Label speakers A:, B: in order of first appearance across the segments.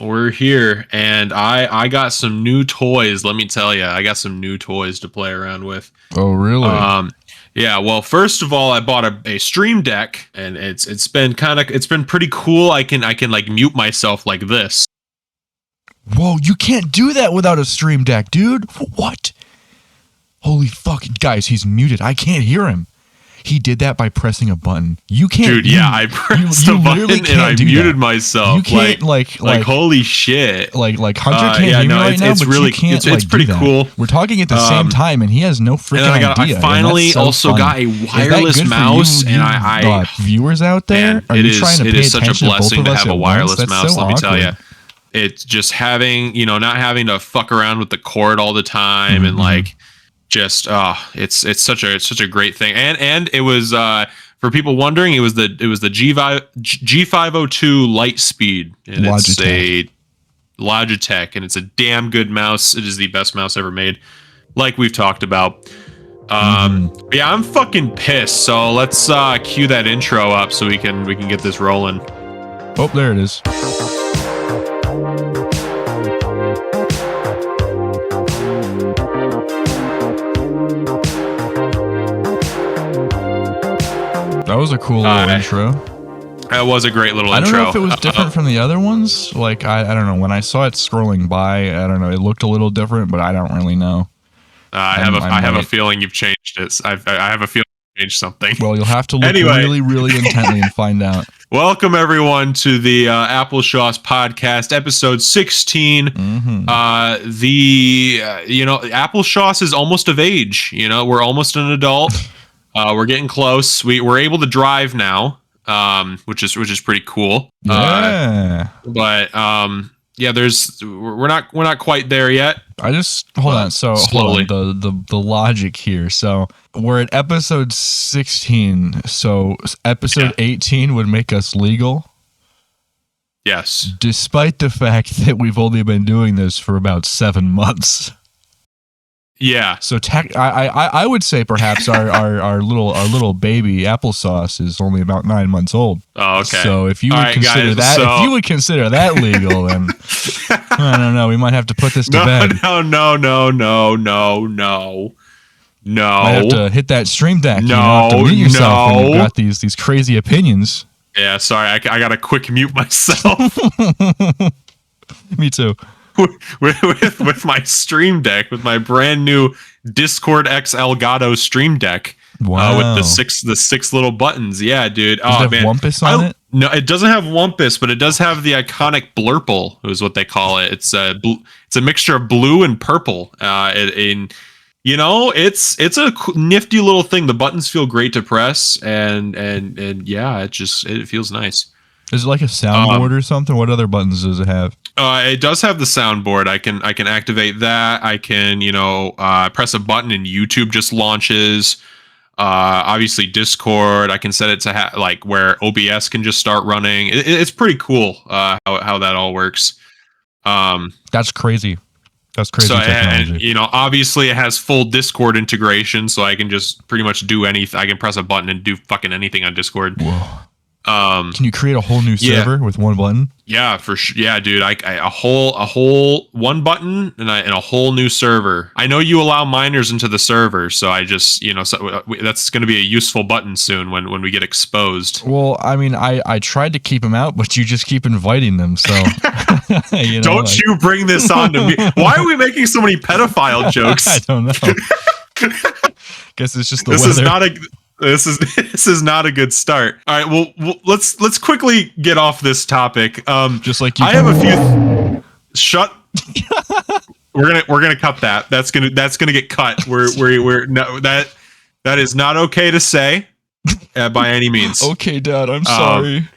A: We're here, and I got some new toys. Let me tell you, I got some new toys to play around with.
B: Oh, really?
A: Yeah. Well, first of all, I bought a Stream Deck, and it's been pretty cool. I can like mute myself like this.
B: Whoa, you can't do that without a Stream Deck, dude. What? Holy fucking guys, he's muted. I can't hear him. He did that by pressing a button. You can't.
A: Dude, yeah, I pressed a button and I muted myself.
B: You can't like
A: holy shit.
B: Like Hunter can't hear me right now, but
A: really,
B: you can't.
A: It's pretty cool.
B: We're talking at the same time, and he has no freaking idea.
A: I finally also got a wireless mouse, and I
B: viewers out there,
A: man, it is such a blessing to have a wireless mouse. Let me tell you, it's just having not having to fuck around with the cord all the time and like. Just it's such a great thing, and it was for people wondering, it was the G502 Lightspeed, and it's a Logitech, and it's a damn good mouse. It is the best mouse ever made, like we've talked about. Yeah, I'm fucking pissed. So let's cue that intro up so we can get this rolling.
B: Oh, there it is. That was a cool little intro.
A: That was a great little intro.
B: I don't know if it was different from the other ones. Like, I don't know. When I saw it scrolling by, I don't know. It looked a little different, but I don't really know.
A: I have a feeling you've changed it. I have a feeling you changed something.
B: Well, you'll have to look really, really intently and find out.
A: Welcome, everyone, to the Schauce podcast, episode 16. Schauce is almost of age. We're almost an adult. We're getting close. We're able to drive now, which is pretty cool.
B: Yeah.
A: We're not quite there yet.
B: I just hold on. So
A: slowly.
B: Hold on, the logic here. So we're at episode 16. So episode 18 would make us legal.
A: Yes.
B: Despite the fact that we've only been doing this for about 7 months.
A: Yeah.
B: So I would say perhaps our little baby applesauce is only about 9 months old.
A: Oh, okay.
B: So if you would consider that legal, then I don't know. We might have to put this to bed.
A: No.
B: I have to hit that Stream Deck. You have to mute yourself when you've got these crazy opinions.
A: Yeah. Sorry, I gotta quick mute myself.
B: Me too.
A: With my Stream Deck, with my brand new Discord X Elgato Stream Deck.
B: Wow.
A: With the six little buttons. Yeah, dude.
B: Does it have Wumpus on it?
A: No, it doesn't have Wumpus, but it does have the iconic blurple, is what they call it. It's a mixture of blue and purple. It's a nifty little thing. The buttons feel great to press, and yeah, it feels nice.
B: Is it like a soundboard or something? What other buttons does it have?
A: It does have the soundboard. I can activate that. I can press a button and YouTube just launches. Obviously Discord. I can set it to where OBS can just start running. It's pretty cool how that all works.
B: That's crazy. That's crazy.
A: So
B: technology.
A: and obviously it has full Discord integration, so I can just pretty much do anything. I can press a button and do fucking anything on Discord.
B: Whoa. Can you create a whole new server with one button?
A: Yeah, for sure. Yeah, dude. A whole one button and a whole new server. I know you allow minors into the server, so I just that's going to be a useful button soon when we get exposed.
B: Well, I mean, I tried to keep them out, but you just keep inviting them. So
A: don't you bring this on to me? Why are we making so many pedophile jokes?
B: I don't know. Guess it's just the
A: this
B: weather.
A: This is not a good start. All right, well let's quickly get off this topic.
B: Just like you.
A: I have a few. Shut. We're gonna cut that. That's gonna get cut. We're no, that is not okay to say by any means.
B: Okay, Dad. I'm sorry.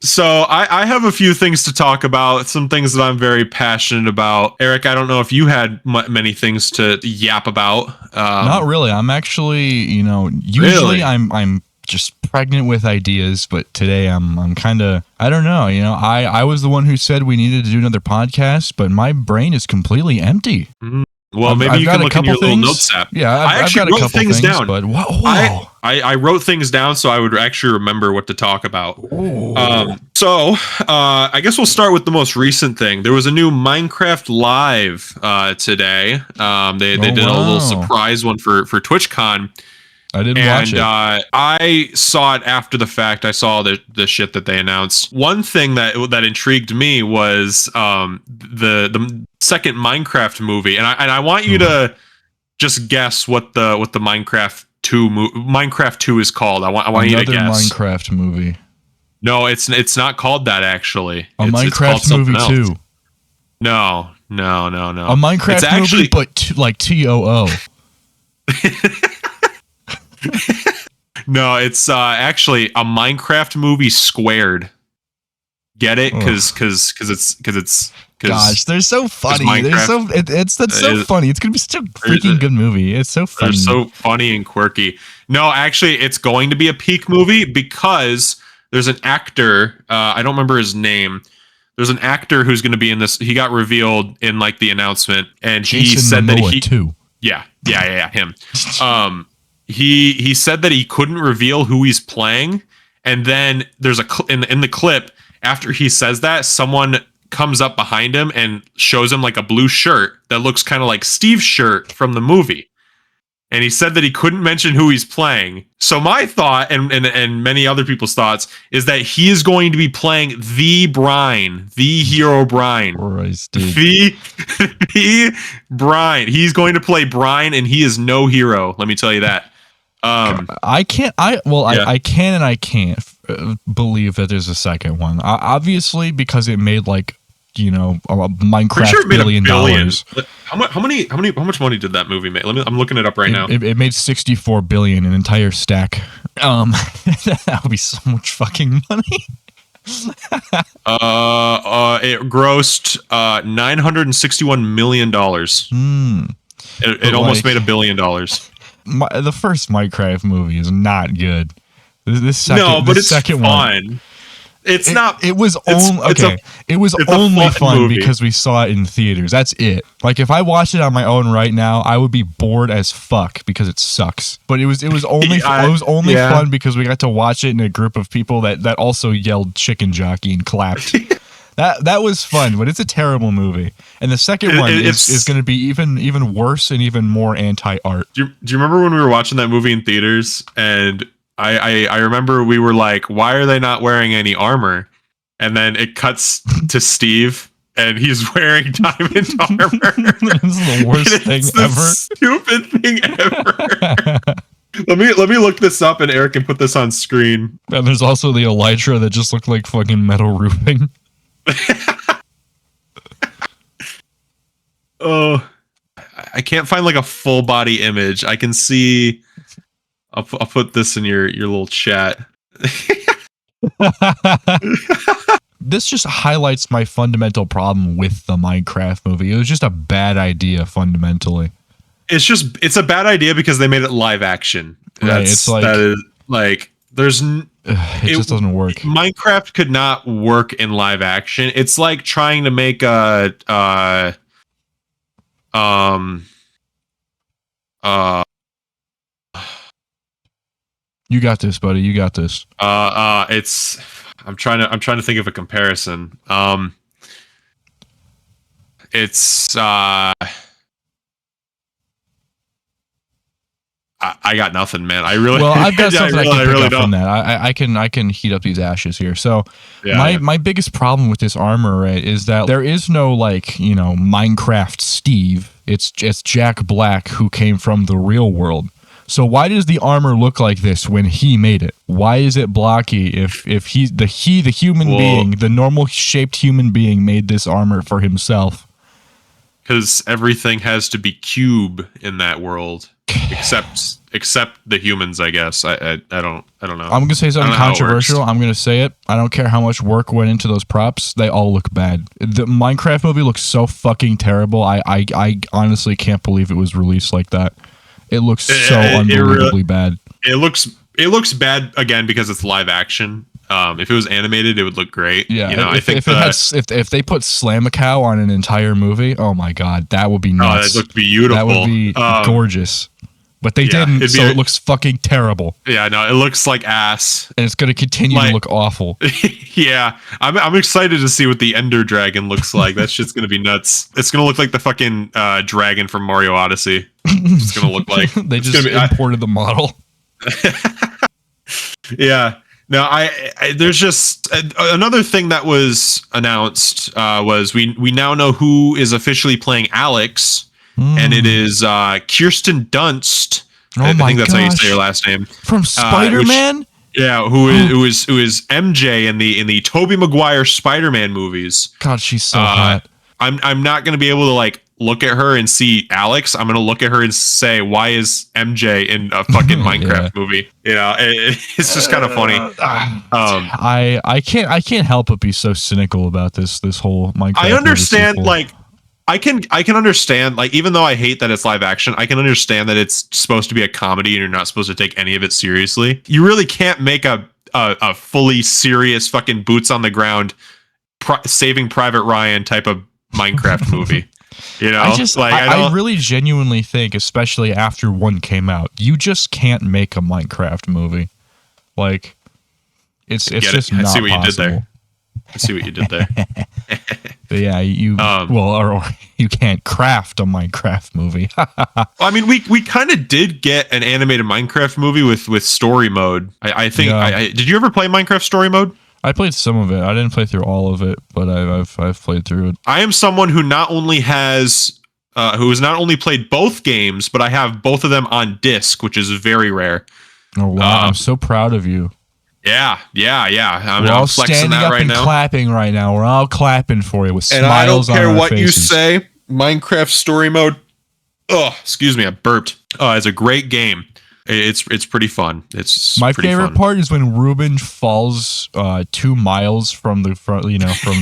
A: So I have a few things to talk about, some things that I'm very passionate about. Eric, I don't know if you had many things to yap about.
B: Not really. I'm actually, usually I'm just pregnant with ideas, but today I'm kind of, I don't know, I was the one who said we needed to do another podcast, but my brain is completely empty.
A: Well, maybe you can look in your little notes app.
B: Yeah,
A: I
B: I've
A: actually
B: got a
A: wrote
B: couple
A: things down.
B: but wow.
A: I wrote things down so I would actually remember what to talk about. So I guess we'll start with the most recent thing. There was a new Minecraft Live today. They did a little surprise one for TwitchCon.
B: I didn't watch it.
A: I saw it after the fact. I saw the shit that they announced. One thing that intrigued me was the second Minecraft movie, and I want you to just guess what the Minecraft 2 is called. I want you to guess.
B: Another Minecraft movie.
A: No, it's not called that actually.
B: Minecraft movie 2.
A: No. A
B: Minecraft movie, but TOO.
A: No, it's actually a Minecraft movie squared. Get it? Because it's.
B: Gosh, they're so funny. That's so funny. It's gonna be such a freaking good movie. It's so funny.
A: They're so funny and quirky. No, actually, it's going to be a peak movie because there's an actor. I don't remember his name. There's an actor who's going to be in this. He got revealed in like the announcement, and he said that he
B: too.
A: Yeah, him. He said that he couldn't reveal who he's playing, and then there's in the clip after he says that, someone comes up behind him and shows him like a blue shirt that looks kind of like Steve's shirt from the movie. And he said that he couldn't mention who he's playing. So my thought, and many other people's thoughts, is that he is going to be playing the Brine, the hero Brine.
B: Christ, dude.
A: The Brine. He's going to play Brine, and he is no hero. Let me tell you that.
B: I can and I can't believe that there's a second one. Obviously, because it made like, a Minecraft $1 billion.
A: How much money did that movie make? I'm looking it up right now.
B: It made $64 billion, an entire stack. That would be so much fucking money.
A: It grossed $961 million. It almost made $1 billion.
B: The first Minecraft movie is not good. This second,
A: no, but it's
B: second
A: fun.
B: One,
A: it's not.
B: It was only It was only fun movie because we saw it in theaters. That's it. Like if I watched it on my own right now, I would be bored as fuck because it sucks. But it was only fun because we got to watch it in a group of people that also yelled chicken jockey and clapped. That was fun, but it's a terrible movie. And the second one is going to be even worse and even more anti-art.
A: Do you remember when we were watching that movie in theaters and I remember we were like, why are they not wearing any armor? And then it cuts to Steve and he's wearing diamond armor.
B: This is the worst thing ever.
A: Stupid thing ever. Let me look this up and Eric can put this on screen.
B: And there's also the elytra that just looked like fucking metal roofing.
A: Oh, I can't find like a full body image. I can see. I'll put this in your little chat.
B: This just highlights my fundamental problem with the Minecraft movie. It was just a bad idea fundamentally.
A: It's a bad idea because they made it live action.
B: Right, it's like
A: that is like there's
B: it just doesn't work.
A: Minecraft could not work in live action. It's like trying to make a
B: You got this, buddy. You got this.
A: I'm trying to think of a comparison. I got nothing, man.
B: I've got something I can pick up from that. I can heat up these ashes here. So my biggest problem with this armor, right, is that there is no Minecraft Steve. It's Jack Black who came from the real world. So why does the armor look like this when he made it? Why is it blocky if he's the human being, the normal shaped human being made this armor for himself?
A: Because everything has to be cube in that world, except the humans, I guess. I don't know.
B: I'm gonna say something controversial. I'm gonna say it. I don't care how much work went into those props. They all look bad. The Minecraft movie looks so fucking terrible. I honestly can't believe it was released like that. It looks so unbelievably bad.
A: It looks bad again because it's live action. If it was animated, it would look great.
B: Yeah,
A: you know,
B: if they put Slamacow on an entire movie, oh my god, that would be nuts.
A: Oh, that looked beautiful.
B: That would be gorgeous. But they didn't, so it looks fucking terrible.
A: Yeah, no, it looks like ass.
B: And it's going to continue to look awful.
A: Yeah, I'm excited to see what the Ender Dragon looks like. That shit's going to be nuts. It's going to look like the fucking dragon from Mario Odyssey. It's going to look like.
B: They just imported the model.
A: Yeah. Now, there's just another thing that was announced was we now know who is officially playing Alex. And it is Kirsten Dunst. I think that's how you say her last name.
B: From Spider-Man?
A: Who is MJ in the Tobey Maguire Spider-Man movies.
B: God, she's so hot.
A: I'm not going to be able to like look at her and see Alex. I'm going to look at her and say, why is MJ in a fucking Minecraft movie? You know, it's just kind of funny.
B: I can't help but be so cynical about this whole Minecraft.
A: I understand, like, I can understand, like, even though I hate that it's live action, I can understand that it's supposed to be a comedy and you're not supposed to take any of it seriously. You really can't make a fully serious fucking boots on the ground Saving Private Ryan type of Minecraft movie. You know, I
B: really genuinely think, especially after 1 came out, you just can't make a Minecraft movie. Like, it's just not possible.
A: I see what you did there.
B: But yeah, or you can't craft a Minecraft movie.
A: I mean, we kind of did get an animated Minecraft movie with story mode. I think. Yeah. Did you ever play Minecraft story mode?
B: I played some of it. I didn't play through all of it, but I've played through it.
A: I am someone who has not only played both games, but I have both of them on disc, which is very rare.
B: Oh wow! I'm so proud of you.
A: Yeah.
B: We're all standing up and clapping right now. We're all clapping for you with smiles on our faces.
A: And I don't care what you say. Minecraft story mode. Oh, excuse me, I burped. It's a great game. It's pretty fun. It's
B: my favorite part is when Ruben falls 2 miles from the front, from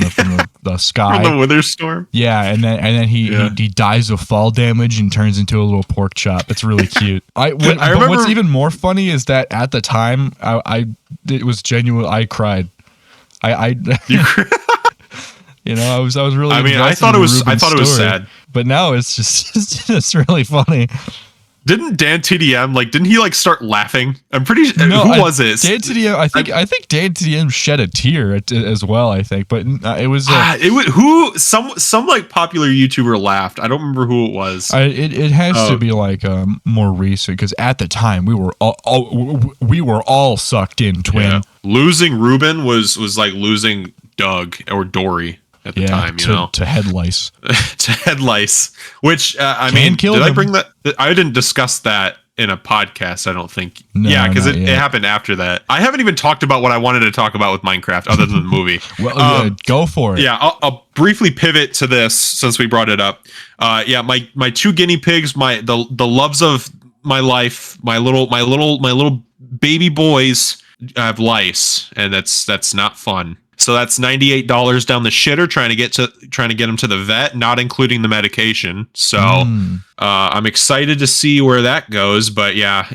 B: the sky.
A: From the wither storm.
B: Yeah, and then he dies of fall damage and turns into a little pork chop. It's really cute. But what's even more funny is that at the time it was genuine. I cried. I was really.
A: I mean, I thought it was sad,
B: but now it's just it's really funny.
A: Didn't Dan TDM didn't he start laughing? I'm pretty sure. Who was it?
B: Dan TDM. I think Dan TDM shed a tear as well. I think, but it was
A: some popular YouTuber laughed. I don't remember who it was.
B: It has to be more recent because at the time we were all sucked in, twin.
A: Yeah. Losing Ruben was like losing Doug or Dory. At the time,
B: to head lice.
A: To head lice, which I mean, did I bring that? I didn't discuss that in a podcast. I don't think. No, yeah, because it happened after that. I haven't even talked about what I wanted to talk about with Minecraft, other than the movie.
B: Well, go for it.
A: Yeah, I'll briefly pivot to this since we brought it up. My 2 guinea pigs, the loves of my life, my little baby boys have lice, and that's not fun. So that's $98 down the shitter trying to get them to the vet, not including the medication. So I'm excited to see where that goes. But yeah,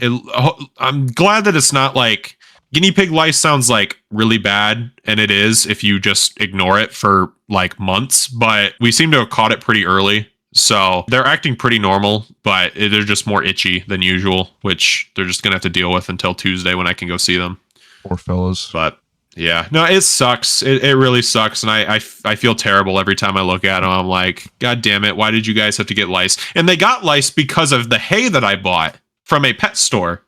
A: I'm glad that it's not like guinea pig lice sounds like really bad, and it is if you just ignore it for like months. But we seem to have caught it pretty early. So they're acting pretty normal, but they're just more itchy than usual, which they're just going to have to deal with until Tuesday when I can go see them.
B: Poor fellas.
A: But yeah, no, it sucks. It really sucks. And I feel terrible every time I look at them. I'm like, God damn it. Why did you guys have to get lice? And they got lice because of the hay that I bought from a pet store.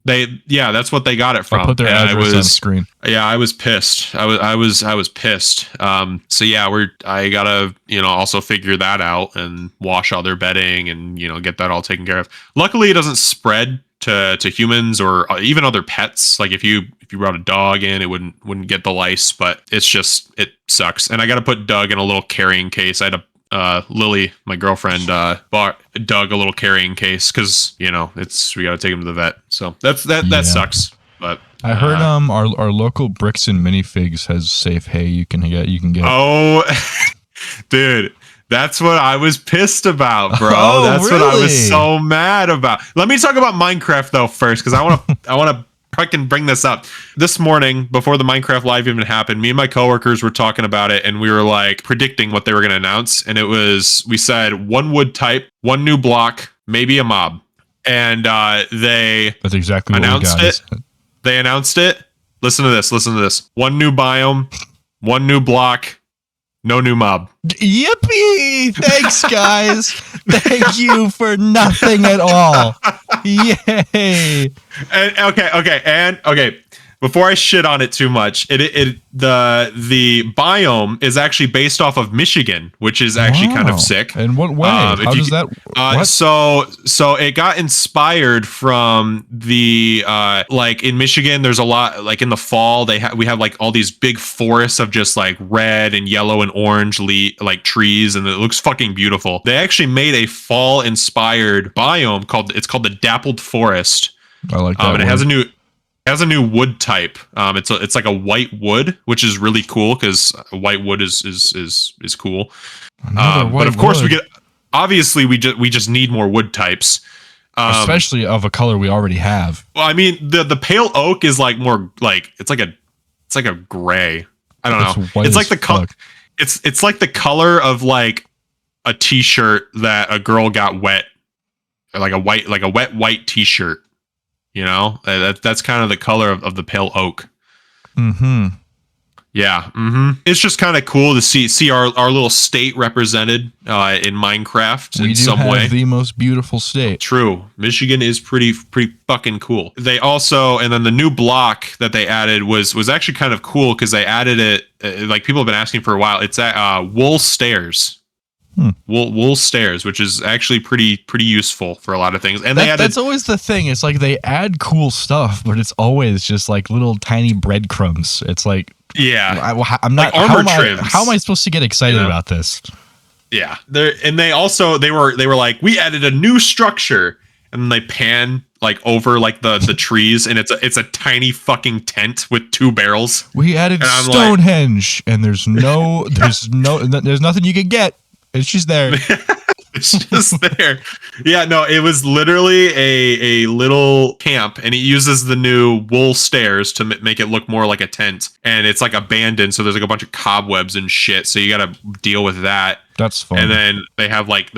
A: That's what they got it from.
B: I put their address on the screen.
A: Yeah, I was pissed. I was pissed. So yeah, I gotta, also figure that out and wash all their bedding and, get that all taken care of. Luckily it doesn't spread to humans or even other pets. Like if you brought a dog in, it wouldn't get the lice, but it sucks. And I got to put Doug in a little carrying case. I had Lily, my girlfriend, bought Doug a little carrying case because we got to take him to the vet. So that sucks. But
B: I heard our local Bricks and Minifigs has safe hay you can get.
A: Oh, dude. That's what I was pissed about, bro. That's
B: really?
A: What I was so mad about. Let me talk about Minecraft though first, because I want to I can bring this up. This morning, before the Minecraft Live even happened, me and my coworkers were talking about it, and we were like predicting what they were going to announce. And we said one wood type, one new block, maybe a mob. And that's exactly announced what we got, it. They announced it. Listen to this. One new biome, one new block, no new mob.
B: Yippee! Thanks, guys. Thank you for nothing at all. Yay!
A: And okay. Before I shit on it too much, the biome is actually based off of Michigan, which is actually kind of sick.
B: In what way? How does that?
A: So it got inspired from the like in Michigan. There's a lot like in the fall. We have like all these big forests of just like red and yellow and orange like trees, and it looks fucking beautiful. They actually made a fall inspired biome called the dappled forest.
B: I like that.
A: And it has a new wood type. It's like a white wood, which is really cool because white wood is cool. But of course we just need more wood types,
B: especially of a color we already have.
A: Well, I mean the pale oak is like more like it's like a gray. I don't know. It's like the color. It's like the color of like a t-shirt that a girl got wet, like a wet white t-shirt. You know, that's kind of the color of the pale oak.
B: Mm-hmm.
A: Yeah. Mm-hmm. It's just kind of cool to see our little state represented in Minecraft in some way.
B: We do have the most beautiful state.
A: True. Michigan is pretty fucking cool. They also, and then the new block that they added was actually kind of cool because they added it, like people have been asking for a while. It's at wool stairs. Wool stairs, which is actually pretty useful for a lot of things. And that's
B: always the thing. It's like they add cool stuff, but it's always just like little tiny breadcrumbs. It's like, I'm not
A: like armor trims.
B: How am I supposed to get excited about this?
A: Yeah, they were like, we added a new structure, and then they pan like over like the trees, and it's a tiny fucking tent with 2 barrels.
B: We added Stonehenge, and there's nothing you can get. It's just there.
A: It's just there. Yeah, no, it was literally a little camp, and it uses the new wool stairs to make it look more like a tent. And it's like abandoned, so there's like a bunch of cobwebs and shit. So you got to deal with that.
B: That's fun.
A: And then they have like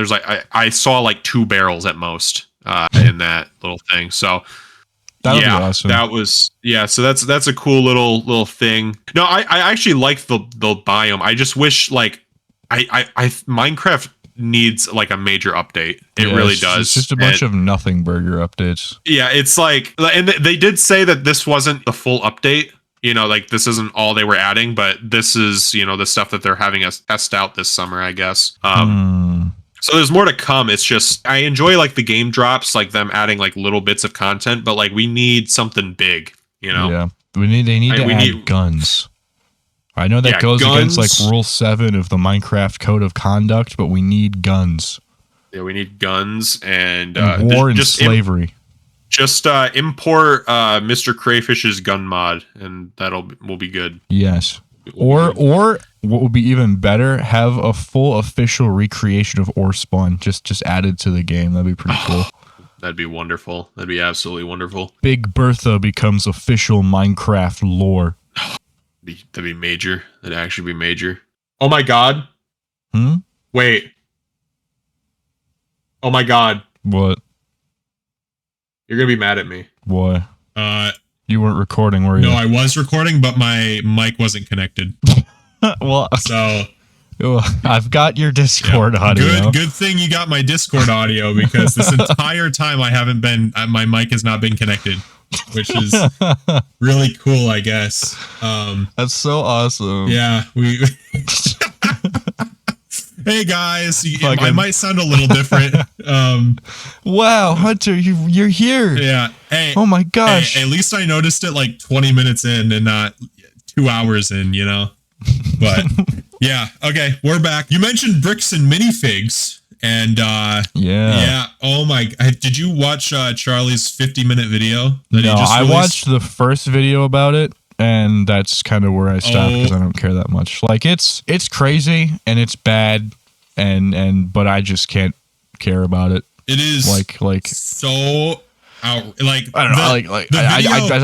A: I saw like 2 barrels at most in that little thing. So
B: that would be awesome.
A: So that's a cool little thing. No, I actually like the biome. I just wish like Minecraft needs like a major update. It really does.
B: It's just a bunch of nothing burger updates.
A: Yeah, it's like, and they did say that this wasn't the full update. You know, like this isn't all they were adding, but this is, you know, the stuff that they're having us test out this summer, I guess. So there's more to come. It's just I enjoy like the game drops, like them adding like little bits of content, but like we need something big. You know?
B: Yeah, they need to add guns. I know that goes against like Rule 7 of the Minecraft Code of Conduct, but we need guns.
A: Yeah, we need guns and
B: war and slavery.
A: Just import Mr. Crayfish's gun mod, and will be good.
B: Yes. Or what would be even better, have a full official recreation of Ore Spawn just added to the game. That'd be pretty cool.
A: That'd be wonderful. That'd be absolutely wonderful.
B: Big Bertha becomes official Minecraft lore.
A: That'd be major. That'd actually be major. Oh my god. Wait. Oh my god.
B: What?
A: You're gonna be mad at me.
B: Why? You weren't recording, were you?
A: No, I was recording, but my mic wasn't connected.
B: Well,
A: so
B: I've got your Discord audio.
A: Good thing you got my Discord audio, because this entire time my mic has not been connected. Which is really cool, I guess.
B: That's so awesome.
A: Yeah, hey guys, I might sound a little different.
B: Wow, Hunter, you're here.
A: Yeah. Hey.
B: Oh my gosh.
A: Hey, at least I noticed it like 20 minutes in and not 2 hours in. You know. But yeah. Okay, we're back. You mentioned bricks and minifigs. And yeah. Oh my! Did you watch Charlie's 50-minute video?
B: No, I watched the first video about it, and that's kind of where I stopped because I don't care that much. Like it's crazy and it's bad, but I just can't care about it.
A: It is
B: like
A: so like
B: I don't know.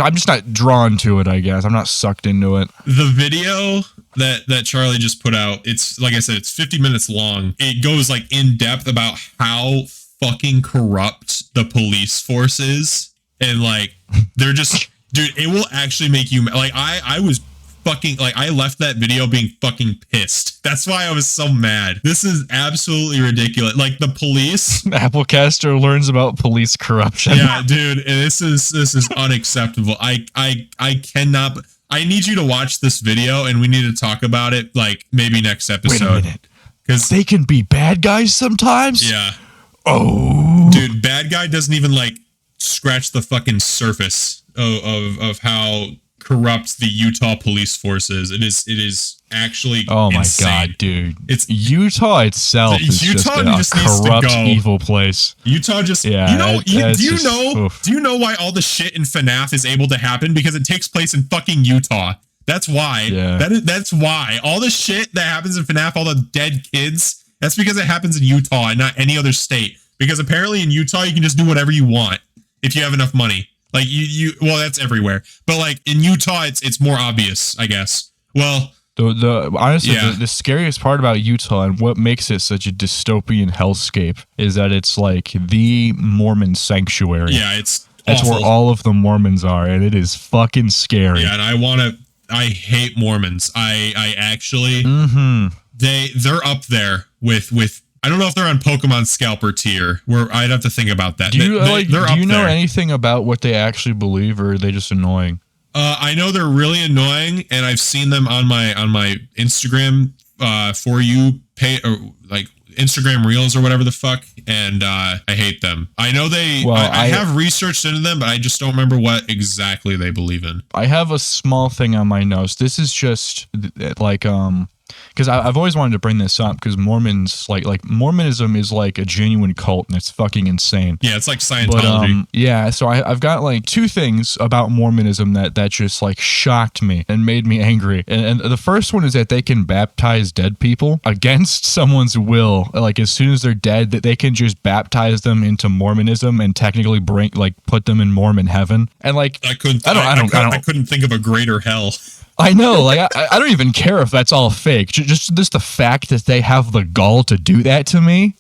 B: I'm just not drawn to it. I guess I'm not sucked into it.
A: The video that Charlie just put out, it's like I said, it's 50 minutes long. It goes like in depth about how fucking corrupt the police force is, and like they're just, dude, it will actually make you like. I was fucking like, I left that video being fucking pissed. That's why I was so mad. This is absolutely ridiculous. Like the police.
B: Applecaster learns about police corruption.
A: Yeah, dude, this is unacceptable. I cannot. I need you to watch this video, and we need to talk about it, like maybe next episode.
B: Wait a minute, because they can be bad guys sometimes.
A: Yeah.
B: Oh,
A: dude, bad guy doesn't even like scratch the fucking surface of how corrupt the Utah police force is. It is actually insane.
B: God, dude. It's Utah itself is Utah just a corrupt, evil place.
A: Utah just, do you know why all the shit in FNAF is able to happen? Because it takes place in fucking Utah. That's why. Yeah. That's why. All the shit that happens in FNAF, all the dead kids, that's because it happens in Utah and not any other state. Because apparently in Utah, you can just do whatever you want if you have enough money. Like well, that's everywhere. But like in Utah, it's more obvious, I guess. Well,
B: honestly, the scariest part about Utah and what makes it such a dystopian hellscape is that it's like the Mormon sanctuary.
A: Yeah,
B: that's where all of the Mormons are, and it is fucking scary.
A: Yeah, and I hate Mormons. I actually, they're up there with. I don't know if they're on Pokemon Scalper tier, where I'd have to think about that.
B: Do you know anything about what they actually believe, or are they just annoying?
A: I know they're really annoying, and I've seen them on my Instagram for you pay, or like Instagram Reels or whatever the fuck, and I hate them. I know I have researched into them, but I just don't remember what exactly they believe in.
B: I have a small thing on my notes. This is just like because I've always wanted to bring this up because Mormons like Mormonism is like a genuine cult and it's fucking insane.
A: Yeah, it's like Scientology.
B: But, so I've got like two things about Mormonism that just like shocked me and made me angry. And the first one is that they can baptize dead people against someone's will. Like as soon as they're dead, that they can just baptize them into Mormonism and technically put them in Mormon heaven. And like
A: I couldn't think of a greater hell.
B: I know, like I don't even care if that's all fake. Just the fact that they have the gall to do that to me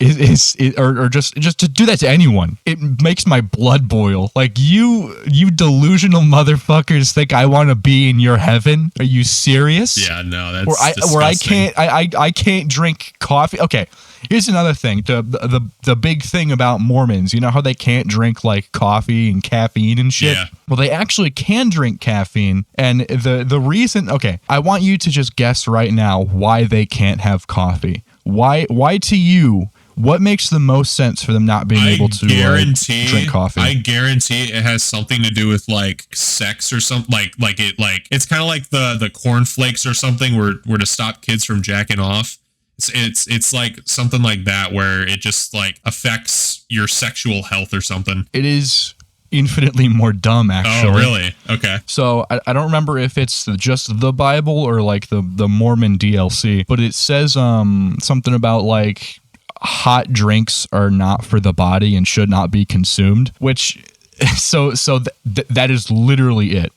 B: or just to do that to anyone, it makes my blood boil. Like you delusional motherfuckers think I want to be in your heaven? Are you serious?
A: Yeah, no, that's disgusting.
B: I can't drink coffee. Okay. Here's another thing, the big thing about Mormons. You know how they can't drink like coffee and caffeine and shit?
A: Yeah.
B: Well, they actually can drink caffeine. And the reason, okay, I want you to just guess right now why they can't have coffee. Why to you, what makes the most sense for them not being able to drink coffee?
A: I guarantee it has something to do with like sex or something. Like it's kind of like the cornflakes or something where to stop kids from jacking off. It's like something like that where it just like affects your sexual health or something.
B: It is infinitely more dumb, actually.
A: Oh, really? Okay.
B: So I don't remember if it's just the Bible or like the Mormon DLC, but it says something about like hot drinks are not for the body and should not be consumed, which that is literally it.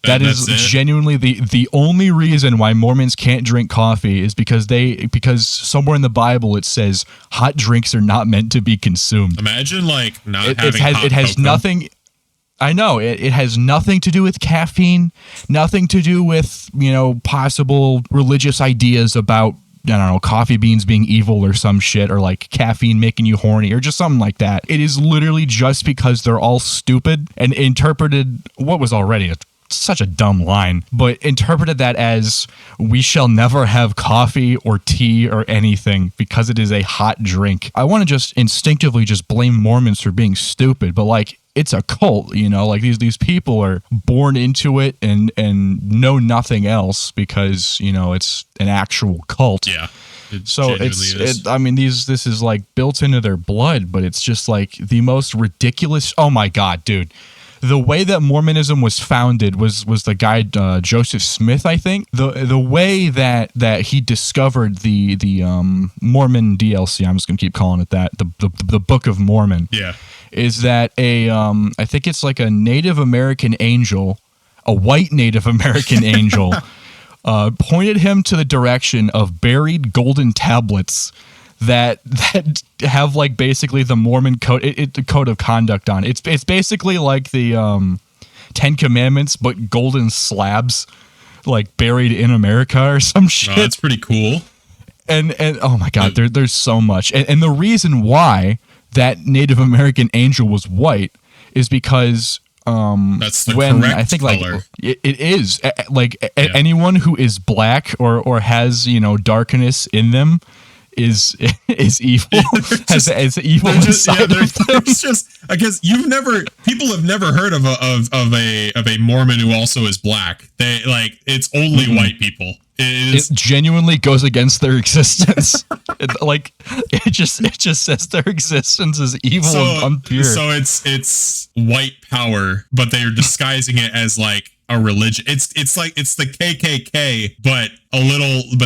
B: That is genuinely the only reason why Mormons can't drink coffee is because somewhere in the Bible it says hot drinks are not meant to be consumed.
A: Imagine like
B: it has nothing. I know it has nothing to do with caffeine, nothing to do with possible religious ideas about I don't know, coffee beans being evil or some shit, or like caffeine making you horny or just something like that. It is literally just because they're all stupid and interpreted what was already such a dumb line, but interpreted that as we shall never have coffee or tea or anything because it is a hot drink. I want to just instinctively just blame Mormons for being stupid, but like it's a cult, like these people are born into it and know nothing else because, it's an actual cult.
A: Yeah.
B: So this is like built into their blood, but it's just like the most ridiculous. Oh my God, dude. the way that Mormonism was founded was the guy Joseph Smith, I think. The way that he discovered the Mormon DLC, I'm just gonna keep calling it that, the Book of Mormon.
A: Yeah.
B: Is that I think it's like a Native American angel, a white Native American angel, pointed him to the direction of buried golden tablets that have like basically the Mormon code, the code of conduct on it. It's basically like the 10 Commandments, but golden slabs, like buried in America or some shit.
A: Oh, that's pretty cool.
B: And oh my God, there's so much. And the reason why that Native American angel was white is because
A: that's the correct
B: I think
A: color.
B: Like it is like anyone who is black or has darkness in them is evil. has evil inside of them.
A: There's just, I guess people have never heard of a Mormon who also is black. They like, it's only white people. It
B: genuinely goes against their existence. It just says their existence is evil and unpure.
A: So it's white power, but they are disguising it as like a religion. It's like it's the KKK, but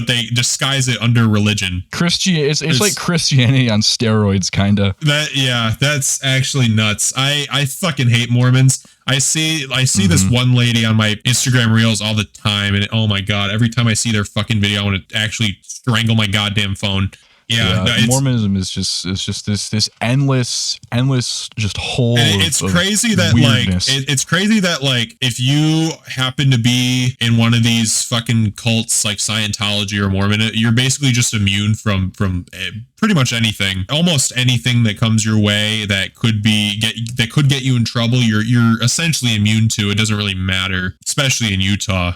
A: they disguise it under religion.
B: It's like Christianity on steroids, kind of.
A: That's actually nuts. I fucking hate Mormons. I see this one lady on my Instagram reels all the time, and oh my God, every time I see their fucking video, I want to actually strangle my goddamn phone.
B: Mormonism is just this endless just hole.
A: And it's crazy that
B: weirdness.
A: it's crazy that like if you happen to be in one of these fucking cults like Scientology or Mormon, you're basically just immune from pretty much anything, almost anything that comes your way that could get you in trouble. You're essentially immune to. It doesn't really matter, especially in Utah.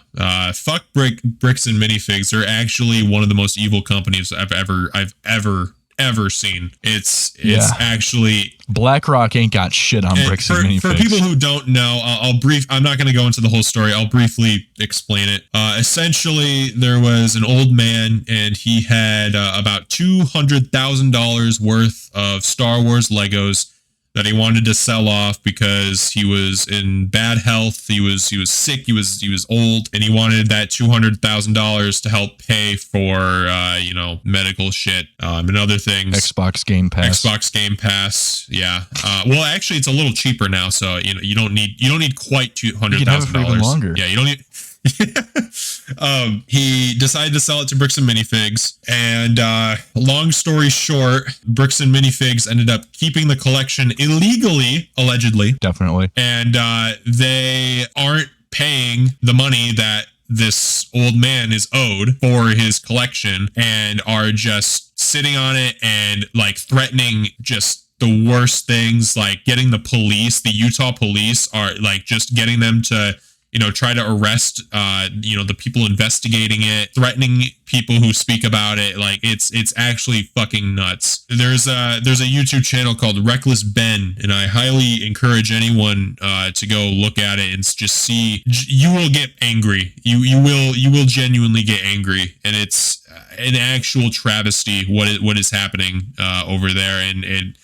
A: Fuck bricks and minifigs. They're actually one of the most evil companies I've ever seen. It's actually
B: BlackRock ain't got shit on bricks and minifigs.
A: For people who don't know, I'm not going to go into the whole story. I'll briefly explain it. Essentially, there was an old man, and he had about $200,000 worth of Star Wars Legos that he wanted to sell off because he was in bad health. He was sick. He was old, and he wanted that $200,000 to help pay for medical shit and other things.
B: Xbox Game Pass.
A: Yeah. Well, actually, it's a little cheaper now, so you don't need quite $200,000.
B: Longer.
A: Yeah, you don't need. He decided to sell it to Bricks and Minifigs, and long story short, Bricks and Minifigs ended up keeping the collection illegally, allegedly.
B: Definitely.
A: And they aren't paying the money that this old man is owed for his collection, and are just sitting on it and like threatening just the worst things, like getting the Utah police are like just getting them to try to arrest, the people investigating it, threatening people who speak about it. Like it's actually fucking nuts. There's a YouTube channel called Reckless Ben, and I highly encourage anyone to go look at it and just see. You will get angry. You will genuinely get angry, and it's an actual travesty what is happening over there. And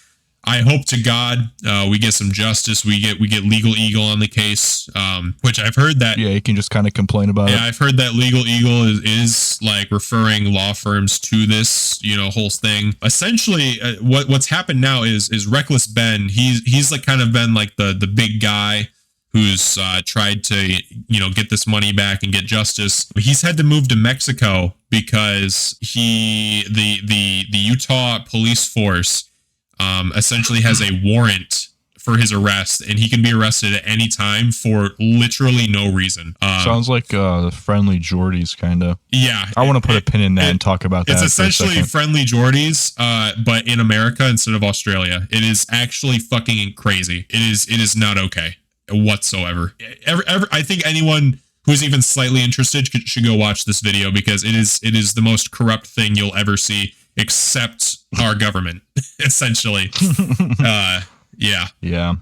A: I hope to God we get some justice. We get Legal Eagle on the case, which I've heard that.
B: Yeah, you can just kind of complain about it.
A: Yeah, I've heard that Legal Eagle is like referring law firms to this, whole thing. Essentially, what's happened now is Reckless Ben. He's like kind of been like the big guy who's tried to get this money back and get justice. He's had to move to Mexico because the Utah police force essentially has a warrant for his arrest, and he can be arrested at any time for literally no reason.
B: Sounds like Friendly Jordies, kind of.
A: Yeah.
B: I want to put a pin in that and talk about that.
A: It's essentially Friendly Jordies, but in America instead of Australia. It is actually fucking crazy. It is not okay whatsoever. I think anyone who's even slightly interested should go watch this video, because it is the most corrupt thing you'll ever see, except our government, essentially. Yeah. What did you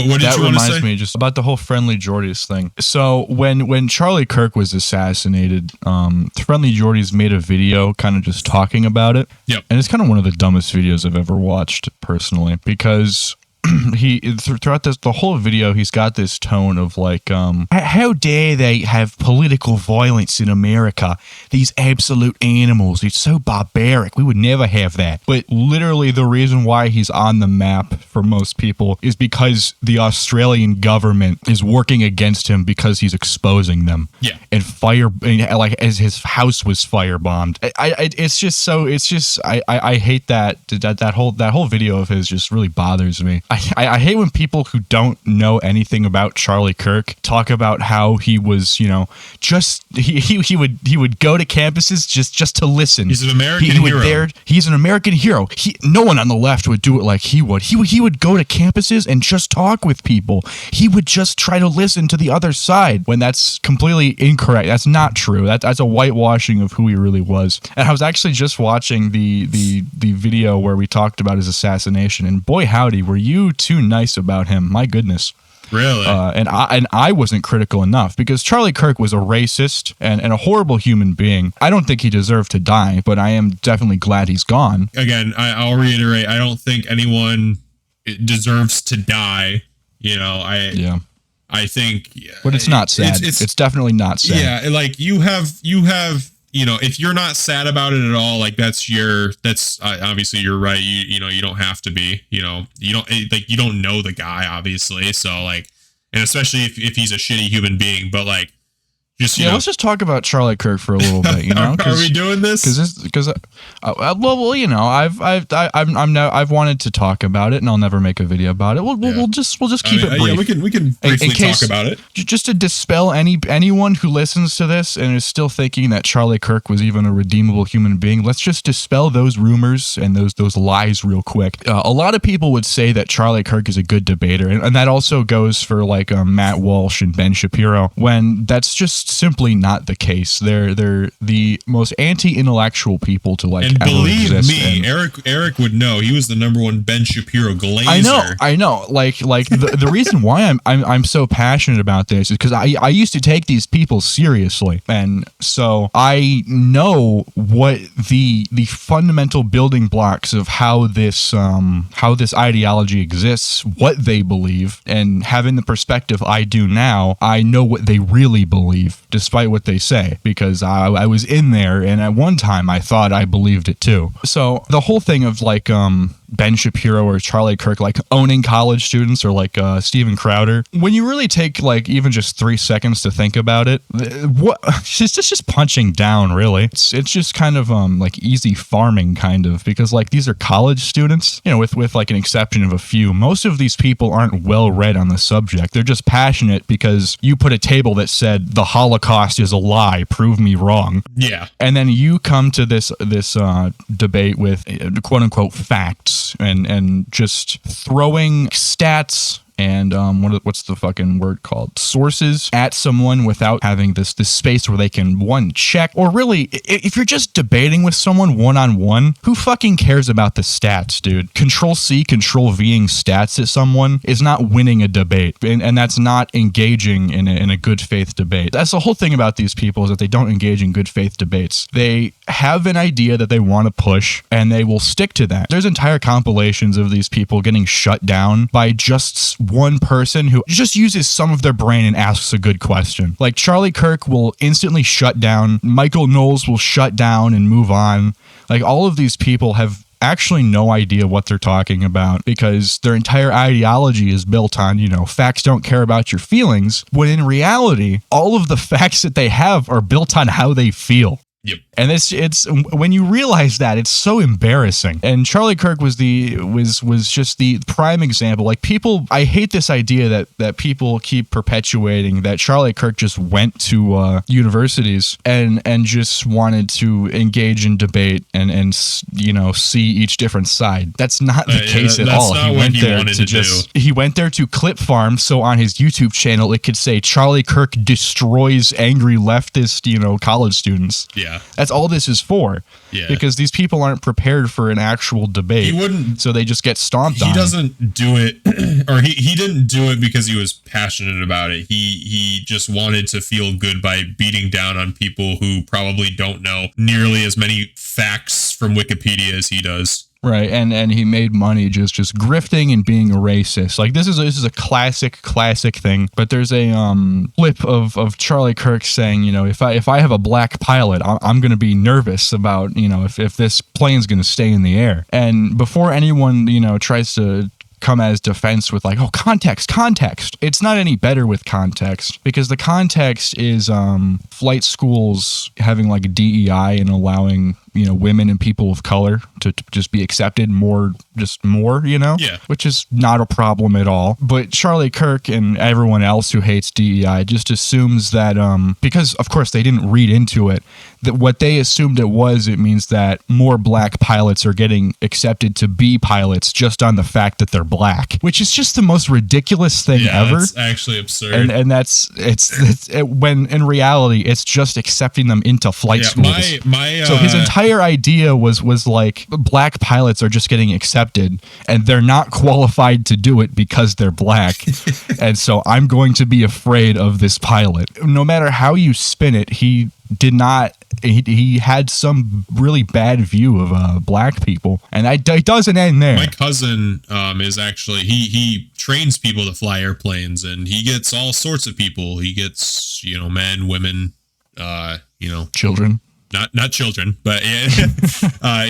A: want to say?
B: That reminds me just about the whole Friendly Jordies thing. So when Charlie Kirk was assassinated, Friendly Jordies made a video kind of just talking about it.
A: Yep.
B: And it's kind of one of the dumbest videos I've ever watched personally, because throughout the whole video, he's got this tone of like, how dare they have political violence in America? These absolute animals. It's so barbaric. We would never have that. But literally the reason why he's on the map for most people is because the Australian government is working against him because he's exposing them.
A: Yeah.
B: And like as his house was firebombed. I hate that whole video of his just really bothers me. I hate when people who don't know anything about Charlie Kirk talk about how he was, he would go to campuses just to listen.
A: He's an American hero.
B: He's an American hero. No one on the left would do it like he would. He would go to campuses and just talk with people. He would just try to listen to the other side, when that's completely incorrect. That's not true. That's a whitewashing of who he really was. And I was actually just watching the video where we talked about his assassination, and boy howdy, were you too nice about him. My goodness.
A: Really?
B: And I wasn't critical enough, because Charlie Kirk was a racist and a horrible human being. I don't think he deserved to die, but I am definitely glad he's gone.
A: Again, I'll reiterate, I don't think anyone deserves to die. I think,
B: but it's not sad. It's definitely not sad.
A: Yeah, like you have, if you're not sad about it at all, like that's obviously you're right. You don't have to be, you don't know the guy, obviously. So like, and especially if he's a shitty human being, but like, let's just
B: talk about Charlie Kirk for a little bit.
A: Are we doing this?
B: I've wanted to talk about it, and I'll never make a video about it. We'll just keep it brief.
A: Yeah, we can briefly talk about it.
B: Just to dispel anyone who listens to this and is still thinking that Charlie Kirk was even a redeemable human being. Let's just dispel those rumors and those lies real quick. A lot of people would say that Charlie Kirk is a good debater, and that also goes for like Matt Walsh and Ben Shapiro, when that's just simply not the case. They're the most anti-intellectual people to like
A: and
B: ever
A: believe
B: exist.
A: Me, Eric would know. He was the #1 Ben Shapiro glazer.
B: I know. Like the reason why I'm so passionate about this is because I used to take these people seriously, and so I know what the fundamental building blocks of how this ideology exists, what they believe, and having the perspective I do now, I know what they really believe, despite what they say, because I was in there, and at one time I thought I believed it too. So the whole thing of like Ben Shapiro or Charlie Kirk like owning college students, or like Steven Crowder, when you really take like even just 3 seconds to think about it, it's just punching down, really. It's just kind of like easy farming, kind of, because like these are college students, with like an exception of a few. Most of these people aren't well read on the subject. They're just passionate because you put a table that said the Holocaust is a lie, prove me wrong.
A: Yeah.
B: And then you come to this debate with quote unquote facts, and just throwing stats and what's the fucking word called? Sources at someone without having this space where they can, one, check, or really, if you're just debating with someone one-on-one, who fucking cares about the stats, dude? Control-C, Control-Ving stats at someone is not winning a debate, and that's not engaging in a good faith debate. That's the whole thing about these people, is that they don't engage in good faith debates. They have an idea that they want to push, and they will stick to that. There's entire compilations of these people getting shut down by just one person who just uses some of their brain and asks a good question. Like Charlie Kirk will instantly shut down. Michael Knowles will shut down and move on. Like all of these people have actually no idea what they're talking about, because their entire ideology is built on, facts don't care about your feelings, when in reality, all of the facts that they have are built on how they feel.
A: Yep.
B: And it's when you realize that, it's so embarrassing. And Charlie Kirk was just the prime example. Like I hate this idea that people keep perpetuating, that Charlie Kirk just went to universities and just wanted to engage in debate and see each different side. That's not the case at all. He went there to clip farm, so on his YouTube channel it could say Charlie Kirk destroys angry leftist college students.
A: Yeah.
B: That's all this is for.
A: Yeah.
B: Because these people aren't prepared for an actual debate.
A: He wouldn't.
B: So they just get stomped on.
A: He doesn't do it, or he didn't do it because he was passionate about it. He just wanted to feel good by beating down on people who probably don't know nearly as many facts from Wikipedia as he does.
B: Right, and he made money just grifting and being a racist. Like this is a classic thing. But there's a clip of Charlie Kirk saying, you know, if I have a black pilot, I'm going to be nervous about, you know, if this plane's going to stay in the air. And before anyone, you know, tries to come as defense with like, oh, context. It's not any better with context, because the context is flight schools having like DEI and allowing, you know, women and people of color to just be accepted more, you know?
A: Yeah.
B: Which is not a problem at all. But Charlie Kirk and everyone else who hates DEI just assumes that, because of course they didn't read into it, that what they assumed it means that more black pilots are getting accepted to be pilots just on the fact that they're black, which is just the most ridiculous thing ever.
A: It's actually absurd.
B: And when in reality, it's just accepting them into flight schools. So his entire idea was like black pilots are just getting accepted and they're not qualified to do it because they're black. And so I'm going to be afraid of this pilot. No matter how you spin it, he had some really bad view of black people, and it doesn't end there.
A: My cousin is actually he trains people to fly airplanes, and he gets all sorts of people. He gets, you know, men, women, you know,
B: children.
A: Not children, but yeah,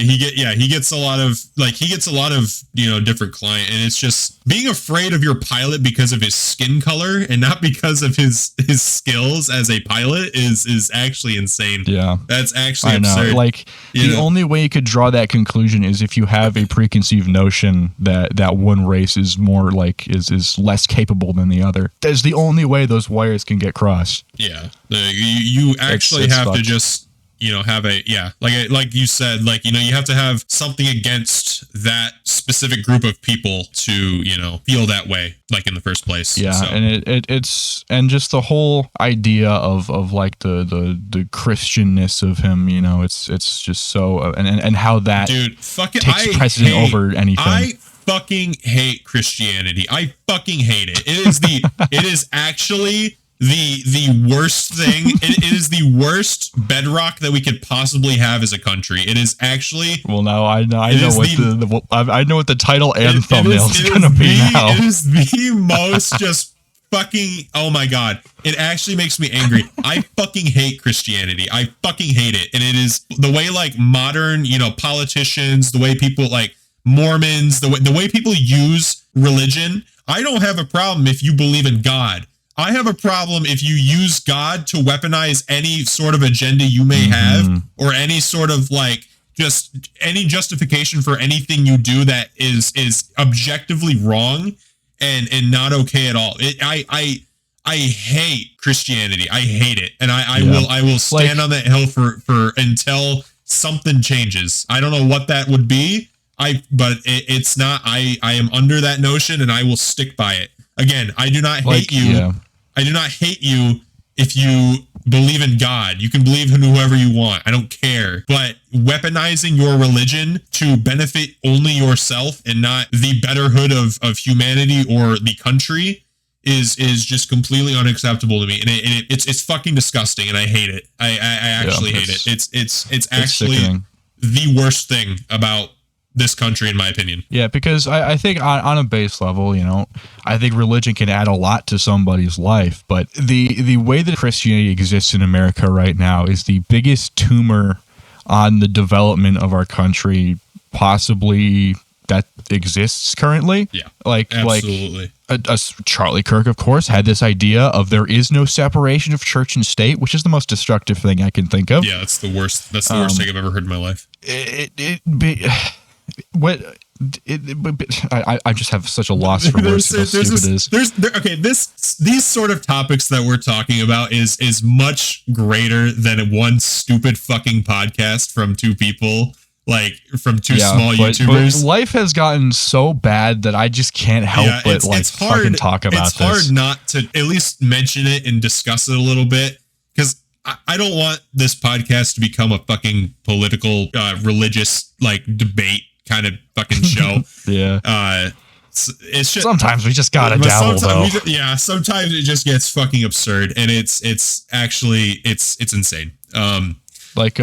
A: he gets a lot of, you know, different client, and it's just being afraid of your pilot because of his skin color and not because of his skills as a pilot is actually insane.
B: Yeah,
A: that's actually absurd.
B: Like the only way you could draw that conclusion is if you have a preconceived notion that one race is more like is less capable than the other. That's the only way those wires can get crossed.
A: Yeah, you actually have fucked. To just, you know, have like you said, like, you know, you have to have something against that specific group of people to, you know, feel that way, like in the first place.
B: Yeah,
A: so.
B: And it's just the whole idea of like the Christianness of him, you know, it's just so and how that takes precedent over anything.
A: I fucking hate Christianity. I fucking hate it. It is actually the worst thing. It is the worst bedrock that we could possibly have as a country. It is actually.
B: Well, now I know what the title and thumbnail is going to be now.
A: It is the most just fucking. Oh my god! It actually makes me angry. I fucking hate Christianity. I fucking hate it, and it is the way like modern, you know, politicians, the way people like Mormons, the way people use religion. I don't have a problem if you believe in God. I have a problem if you use God to weaponize any sort of agenda you may have, or any sort of like just any justification for anything you do that is objectively wrong and not okay at all. I hate Christianity. I hate it, and I will stand on that hill for until something changes. I don't know what that would be. But it's not. I am under that notion, and I will stick by it. Again, I do not hate you. Yeah. I do not hate you if you believe in God. You can believe in whoever you want. I don't care. But weaponizing your religion to benefit only yourself and not the betterhood of humanity or the country is just completely unacceptable to me. And it's fucking disgusting, and I hate it. I actually hate it. It's actually sickening. The worst thing about this country, in my opinion.
B: Yeah, because I think on a base level, you know, I think religion can add a lot to somebody's life, but the way that Christianity exists in America right now is the biggest tumor on the development of our country possibly that exists currently.
A: Yeah,
B: absolutely. Charlie Kirk, of course, had this idea of there is no separation of church and state, which is the most destructive thing I can think of.
A: Yeah, that's the worst. That's the worst thing I've ever heard in my life.
B: I just have such a loss for words for how stupid it is.
A: These sort of topics that we're talking about is much greater than one stupid fucking podcast from two people, like from two small YouTubers.
B: But life has gotten so bad that I just can't help but fucking talk about this.
A: It's hard not to at least mention it and discuss it a little bit, because I don't want this podcast to become a fucking political, religious, like debate kind of fucking show.
B: Yeah.
A: It's just,
B: sometimes we just gotta dabble though.
A: Sometimes it just gets fucking absurd, and it's actually it's insane.
B: Like,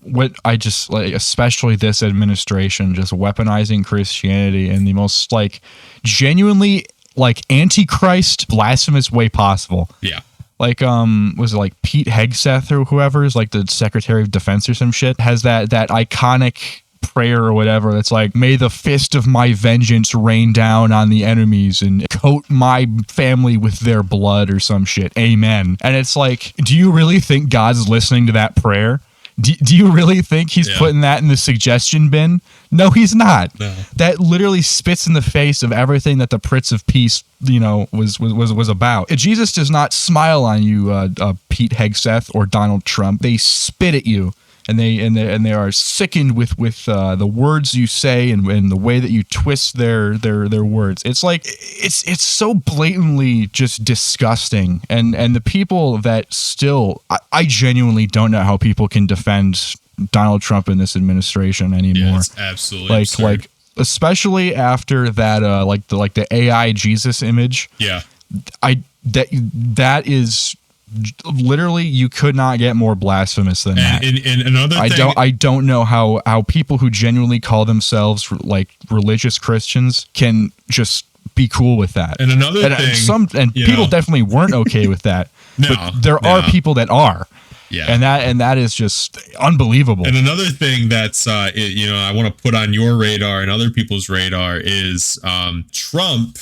B: what I just like, especially this administration, just weaponizing Christianity in the most like genuinely like antichrist, blasphemous way possible.
A: Yeah.
B: Like, was it like Pete Hegseth or whoever is like the Secretary of Defense or some shit, has that iconic prayer or whatever that's like, may the fist of my vengeance rain down on the enemies and coat my family with their blood or some shit. Amen. And it's like, do you really think God's listening to that prayer? Do you really think he's putting that in the suggestion bin? No, he's not. No. That literally spits in the face of everything that the Prince of Peace, was about. Jesus does not smile on you, Pete Hegseth or Donald Trump. They spit at you. And they are sickened with the words you say and the way that you twist their words. It's like it's so blatantly just disgusting. And the people that still, I genuinely don't know how people can defend Donald Trump in this administration anymore.
A: Yeah, it's absolutely absurd.
B: Like especially after that like the AI Jesus image.
A: Yeah,
B: that is. Literally, you could not get more blasphemous than that.
A: And another thing,
B: I don't know how people who genuinely call themselves like religious Christians can just be cool with that.
A: And another thing,
B: people definitely weren't okay with that. But there are people that are.
A: Yeah,
B: and that is just unbelievable.
A: And another thing that's I want to put on your radar and other people's radar is Trump.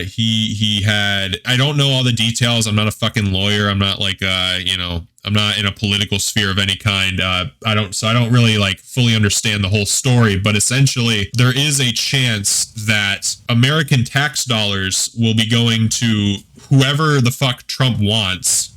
A: He had, I don't know all the details. I'm not a fucking lawyer. I'm not like, I'm not in a political sphere of any kind. I don't really like fully understand the whole story, but essentially there is a chance that American tax dollars will be going to whoever the fuck Trump wants.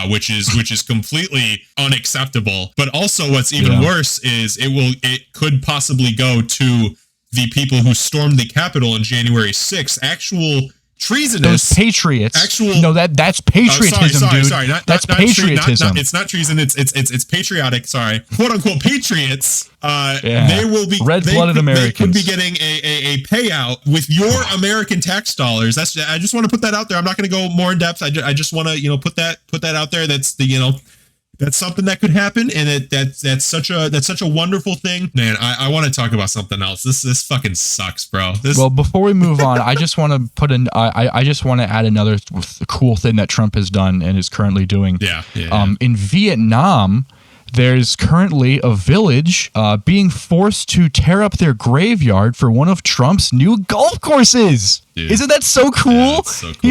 A: Which is completely unacceptable. But also what's even worse is it could possibly go to the people who stormed the Capitol on January 6th, actual treasonous...
B: Those patriots. That's patriotism, dude.
A: Sorry,
B: that's patriotism.
A: It's not treason, it's patriotic, sorry. Quote-unquote patriots. They will be...
B: Red-blooded Americans.
A: They could be getting a payout with your American tax dollars. I just want to put that out there. I'm not going to go more in depth. I just want to, put that out there. That's the, that's something that could happen, and that's such a wonderful thing, man. I want to talk about something else. This fucking sucks, bro.
B: Well, before we move on, I just want to I just want to add another cool thing that Trump has done and is currently doing.
A: Yeah.
B: In Vietnam, there's currently a village being forced to tear up their graveyard for one of Trump's new golf courses. Dude. Isn't that so cool?
A: Yeah, that's so cool.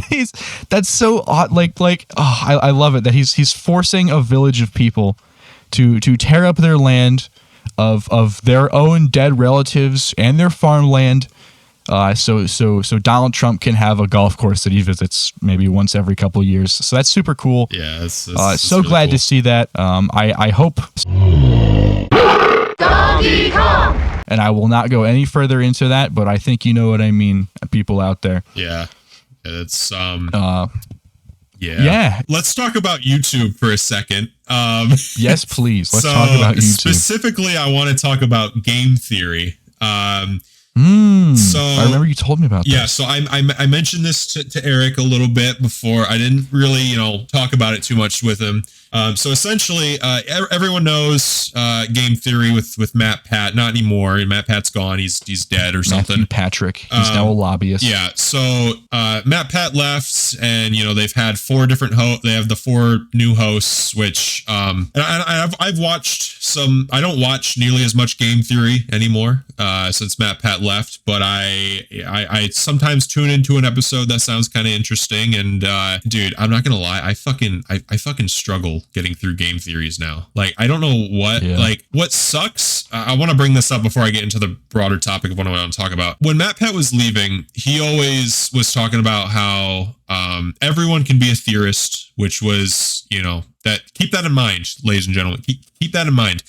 B: He's that's so odd. I love it that he's forcing a village of people to tear up their land of their own dead relatives and their farmland. So Donald Trump can have a golf course that he visits maybe once every couple of years. So that's super cool.
A: Yeah, that's
B: so really glad to see that. I hope. Donkey Kong! And I will not go any further into that, but I think you know what I mean, people out there.
A: Yeah, it's
B: Yeah.
A: Let's talk about YouTube for a second.
B: Yes, please. Let's talk about YouTube.
A: Specifically, I want to talk about game theory.
B: So I remember you told me about this.
A: Yeah, so I mentioned this to Eric a little bit before. I didn't really, talk about it too much with him. So essentially, everyone knows game theory with Matt Pat. Not anymore. Matt Pat's gone. He's dead or something.
B: Matthew Patrick. He's now a lobbyist.
A: Yeah. So Matt Pat left, and they've had four different hosts. They have the four new hosts, which and I've watched some. I don't watch nearly as much game theory anymore since Matt Pat left, but I sometimes tune into an episode that sounds kind of interesting. And dude, I'm not gonna lie, I fucking struggle getting through game theories now. Like, I don't know what, what sucks. I want to bring this up before I get into the broader topic of what I want to talk about. When Matt Pat was leaving, he always was talking about how everyone can be a theorist, which was, that keep that in mind, ladies and gentlemen. Keep that in mind.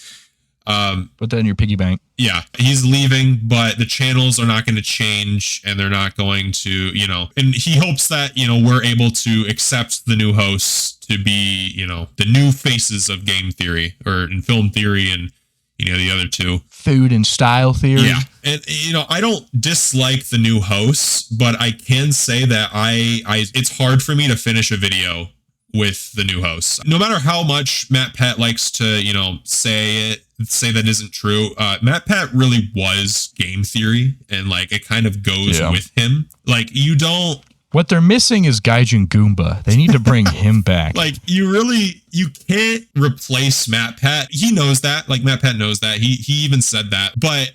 B: Put that in your piggy bank.
A: Yeah, he's leaving, but the channels are not going to change, and they're not going to, and he hopes that, we're able to accept the new hosts to be, the new faces of game theory or in film theory and, the other two.
B: Food and style theory.
A: Yeah. And, I don't dislike the new hosts, but I can say that it's hard for me to finish a video with the new host. No matter how much Matt Pat likes to, you know, say that isn't true, Matt Pat really was game theory, and like it kind of goes with him. Like you don't.
B: What they're missing is Gaijin Goomba. They need to bring him back.
A: Like you can't replace Matt Pat. He knows that. Like Matt Pat knows that. He even said that. But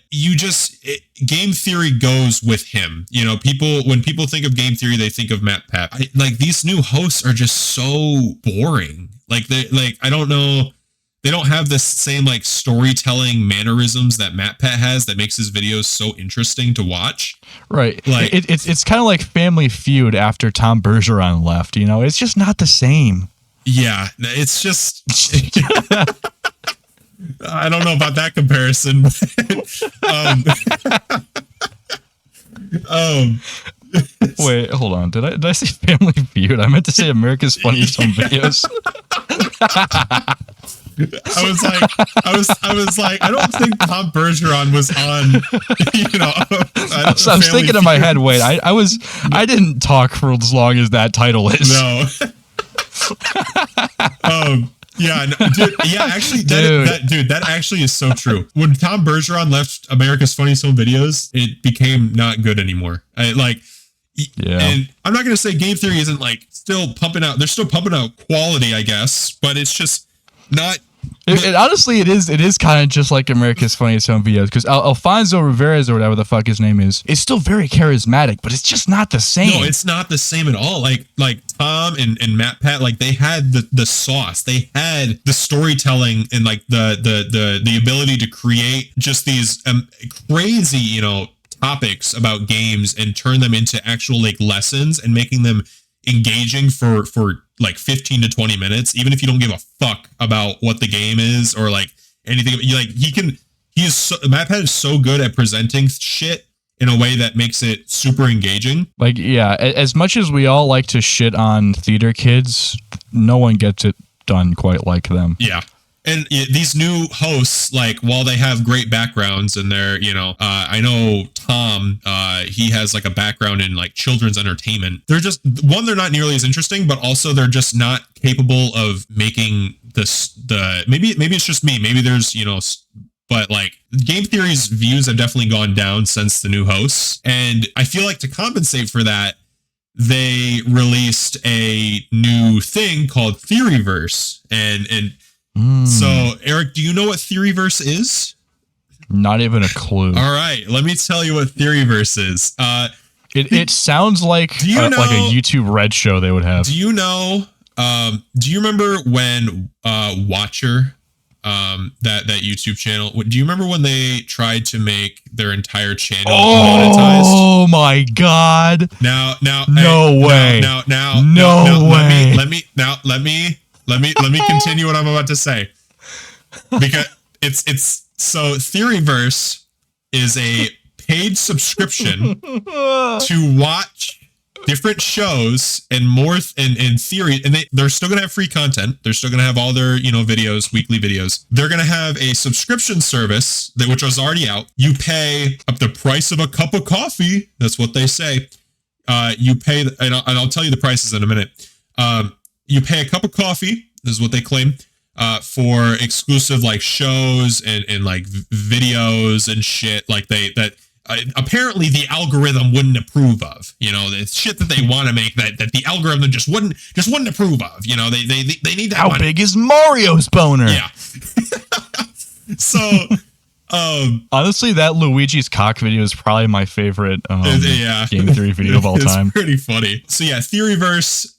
A: game theory goes with him. You know, when people think of game theory, they think of Matt Pat. Like these new hosts are just so boring. Like I don't know. They don't have the same like storytelling mannerisms that Matt Pat has that makes his videos so interesting to watch.
B: Right. Like it's kind of like Family Feud after Tom Bergeron left, you know, it's just not the same.
A: Yeah, it's just I don't know about that comparison.
B: Wait, hold on. Did I say Family Feud? I meant to say America's Funniest Home Videos.
C: I was like, I don't think Tom Bergeron was on, you know.
B: I was thinking in my head, wait, I didn't talk for as long as that title is.
C: No. Actually, that actually is so true. When Tom Bergeron left America's Funniest Home Videos, it became not good anymore. And I'm not gonna say game theory isn't like still pumping out. They're still pumping out quality, I guess, but it's just not.
B: Honestly, it is kind of just like America's Funniest Home Videos, because Alfonso Rivera's, or whatever the fuck his name is still very charismatic, but it's just not the same.
C: No, it's not the same at all. Like Tom and Matt Pat, like they had the sauce, they had the storytelling, and like the ability to create just these crazy, you know, topics about games and turn them into actual like lessons and making them engaging for like 15 to 20 minutes, even if you don't give a fuck about what the game is or like anything. Matt Pat is so good at presenting shit in a way that makes it super engaging.
B: Like, yeah, as much as we all like to shit on theater kids, no one gets it done quite like them.
C: Yeah. And these new hosts, like, while they have great backgrounds and they're, you know, I know Tom, he has like a background in like children's entertainment. They're just, one, they're not nearly as interesting, but also they're just not capable of making maybe it's just me. Maybe there's, you know, but like game theory's views have definitely gone down since the new hosts. And I feel like to compensate for that, they released a new thing called Theoryverse. So, Eric, do you know what Theoryverse is?
B: Not even a clue.
C: All right, let me tell you what Theoryverse is.
B: It sounds like like a YouTube Red show they would have.
C: Do you know? Do you remember when Watcher, that YouTube channel? Do you remember when they tried to make their entire channel monetized?
B: Oh my god!
C: No
B: way!
C: Let me continue what I'm about to say, because it's so Theoryverse is a paid subscription to watch different shows and more and theory, and they're still gonna have free content. They're still gonna have all their, you know, videos, weekly videos. They're gonna have a subscription service which was already out. You pay up the price of a cup of coffee. That's what they say. You pay, and I'll tell you the prices in a minute. You pay a cup of coffee, is what they claim, for exclusive like shows and like videos and shit like apparently the algorithm wouldn't approve of. You know, the shit that they want to make that the algorithm just wouldn't approve of. You know, they need that.
B: How
C: money.
B: Big is Mario's boner?
C: Yeah. So.
B: Honestly, that Luigi's cock video is probably my favorite game theory video of all time.
C: It's pretty funny. So yeah, Theoryverse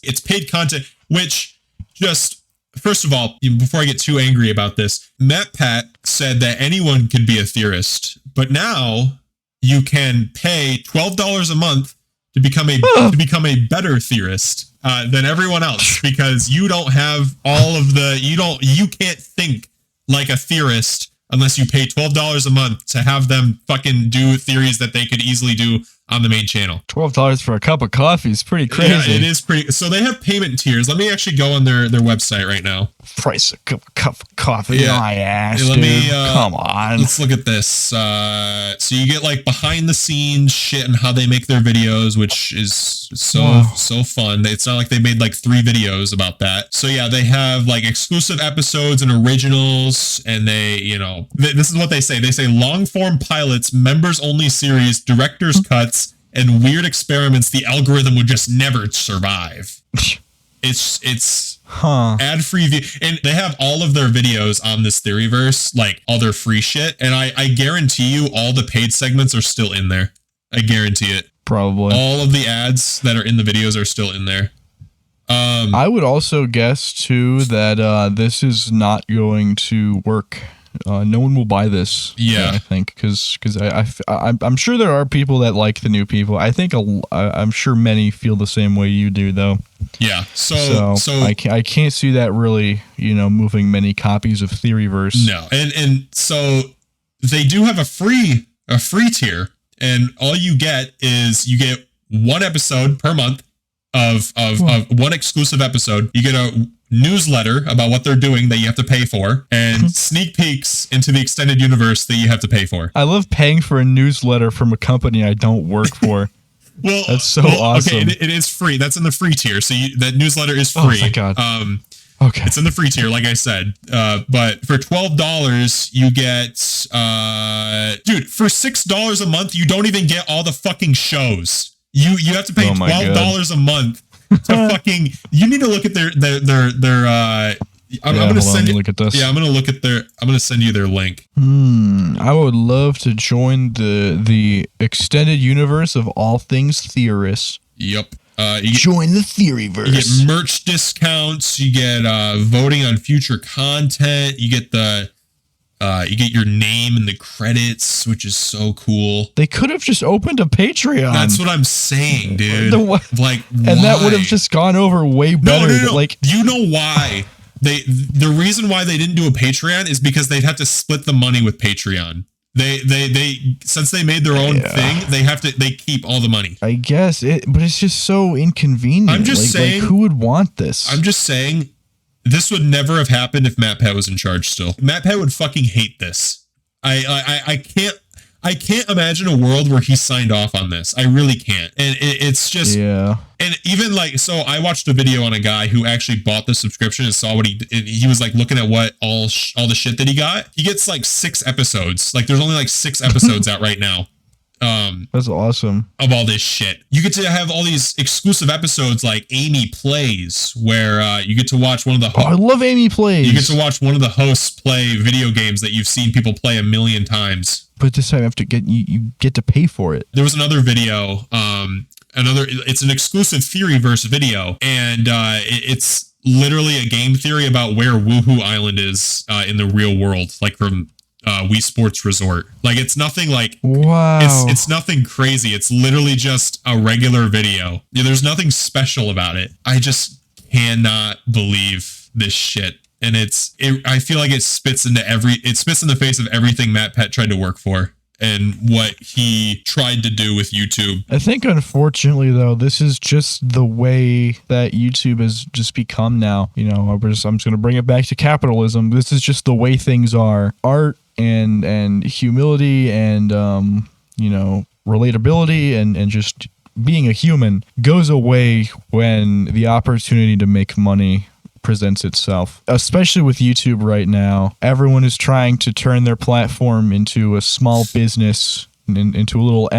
C: it's paid content, which just, first of all, before I get too angry about this, Matt Pat said that anyone could be a theorist, but now you can pay $12 a month to become a better theorist than everyone else, because you don't have all of you can't think like a theorist unless you pay $12 a month to have them fucking do theories that they could easily do on the main channel.
B: $12 for a cup of coffee is pretty crazy.
C: Yeah, it is pretty. So they have payment tiers. Let me actually go on their website right now.
B: Price a cup of coffee.
C: Yeah.
B: My ass,
C: Let
B: dude.
C: me,
B: Come on.
C: Let's look at this. So you get like behind the scenes shit and how they make their videos, which is so fun. It's not like they made like 3 videos about that. So yeah, they have like exclusive episodes and originals, and they, you know, this is what they say. They say long form pilots, members only series, director's cuts, and weird experiments the algorithm would just never survive. It's ad-free view, and they have all of their videos on this Theoryverse, like all their free shit, and I guarantee you all the paid segments are still in there. I guarantee it.
B: Probably.
C: All of the ads that are in the videos are still in there.
B: I would also guess too that this is not going to work. No one will buy this.
C: Yeah,
B: I think because I'm sure there are people that like the new people. I think I'm sure many feel the same way you do, though.
C: Yeah. So
B: I can't see that really, you know, moving many copies of Theoryverse.
C: No, and so they do have a free tier, and all you get is you get 1 episode per month of one exclusive episode. You get a newsletter about what they're doing that you have to pay for, and sneak peeks into the extended universe that you have to pay for.
B: I love paying for a newsletter from a company I don't work for.
C: Well,
B: that's so awesome.
C: Okay, it is free. That's in the free tier. So that newsletter is free.
B: Oh my God. Okay.
C: It's in the free tier, like I said. But for $12, you get, dude, for $6 a month, you don't even get all the fucking shows. You have to pay $12 a month to fucking. You need to look at their. I'm gonna send you.
B: Look at this.
C: Yeah, I'm gonna send you their link.
B: I would love to join the extended universe of all things theorists.
C: Yep.
B: Join the Theoryverse.
C: You get merch discounts. You get voting on future content. You get you get your name in the credits, which is so cool.
B: They could have just opened a Patreon.
C: That's what I'm saying, dude. Like,
B: and that would have just gone over way better.
C: No. Like, you know why? The reason why they didn't do a Patreon is because they'd have to split the money with Patreon. They since they made their own thing, they keep all the money.
B: I guess but it's just so inconvenient.
C: I'm just saying,
B: who would want this?
C: I'm just saying, this would never have happened if MatPat was in charge still. MatPat would fucking hate this. I can't imagine a world where he signed off on this. I really can't. And it's just,
B: yeah.
C: And even like, so I watched a video on a guy who actually bought the subscription and saw what he was like looking at what all the shit that he got. He gets like 6 episodes. Like there's only like 6 episodes out right now.
B: That's awesome.
C: Of all this shit. You get to have all these exclusive episodes like Amy Plays, where you get to watch one of the
B: I love Amy Plays.
C: You get to watch one of the hosts play video games that you've seen people play a million times.
B: But this time you have to you get to pay for it.
C: There was another video, it's an exclusive Theoryverse video, and it's literally a game theory about where Woohoo Island is in the real world, like from Wii Sports Resort. Like it's nothing like
B: wow.
C: It's nothing crazy. It's literally just a regular video. Yeah, there's nothing special about it. I just cannot believe this shit. And I feel like it spits in the face of everything MatPat tried to work for and what he tried to do with YouTube.
B: I think unfortunately though, this is just the way that YouTube has just become now. You know, I'm just gonna bring it back to capitalism. This is just the way things are. Art and humility and you know, relatability and just being a human goes away when the opportunity to make money presents itself, especially with YouTube right now. Everyone is trying to turn their platform into a small business, into a little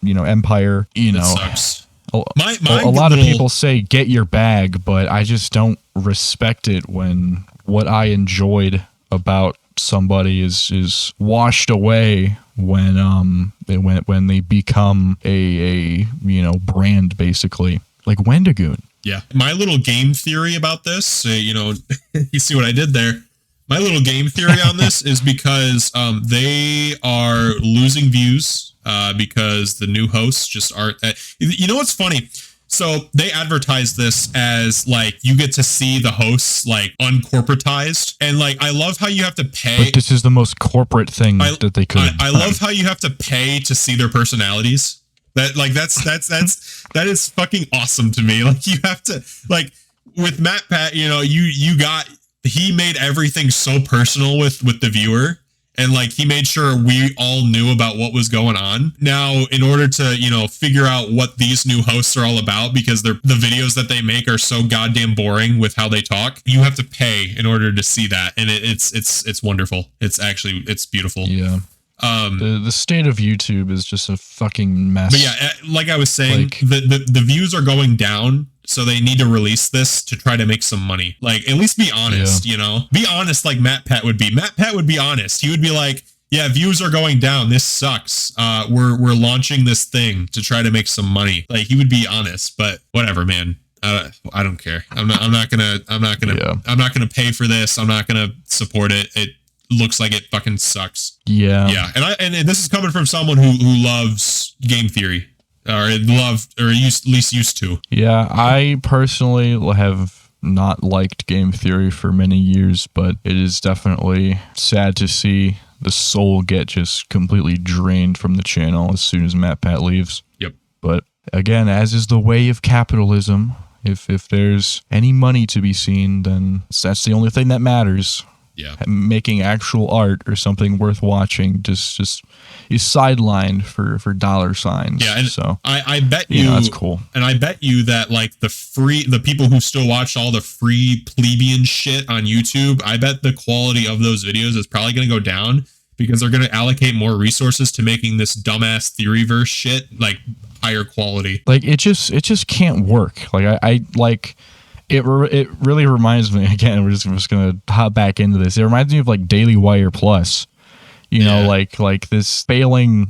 B: you know, empire. You know,
C: sucks.
B: A lot of people say get your bag, but I just don't respect it when what I enjoyed about somebody is washed away when they become a you know, brand, basically, like Wendigoon.
C: Yeah. My little game theory about this, you know, you see what I did there. My little game theory on this is because they are losing views because the new hosts just aren't. You know what's funny? So they advertise this as like you get to see the hosts like uncorporatized, and like I love how you have to pay.
B: But this is the most corporate thing that they could.
C: I love how you have to pay to see their personalities. That is fucking awesome to me. Like, you have to, like, with MatPat, you know, he made everything so personal with the viewer. And like, he made sure we all knew about what was going on. Now, in order to, you know, figure out what these new hosts are all about, because the videos that they make are so goddamn boring with how they talk, you have to pay in order to see that. And it's wonderful. It's beautiful.
B: Yeah. The state of YouTube is just a fucking mess.
C: But yeah, like I was saying, the views are going down. So they need to release this to try to make some money. Like, at least be honest, you know? Be honest like MatPat would be. MatPat would be honest. He would be like, yeah, views are going down. This sucks. We're launching this thing to try to make some money. Like, he would be honest, but whatever, man. I don't care. I'm not gonna pay for this. I'm not gonna support it. It looks like it fucking sucks.
B: Yeah.
C: Yeah. And this is coming from someone who loves game theory. Or loved, or at least used to.
B: Yeah, I personally have not liked game theory for many years, but it is definitely sad to see the soul get just completely drained from the channel as soon as MatPat leaves.
C: Yep.
B: But again, as is the way of capitalism, if there's any money to be seen, then that's the only thing that matters.
C: Yeah.
B: Making actual art or something worth watching just is sidelined for dollar signs.
C: Yeah, and
B: so
C: I bet you
B: that's cool.
C: And I bet you that like the people who still watch all the free plebeian shit on YouTube, I bet the quality of those videos is probably going to go down because they're going to allocate more resources to making this dumbass theoryverse shit like higher quality.
B: Like it just can't work. Like I like. It really reminds me, again, we're just going to hop back into this. It reminds me of like Daily Wire Plus, you know, like this failing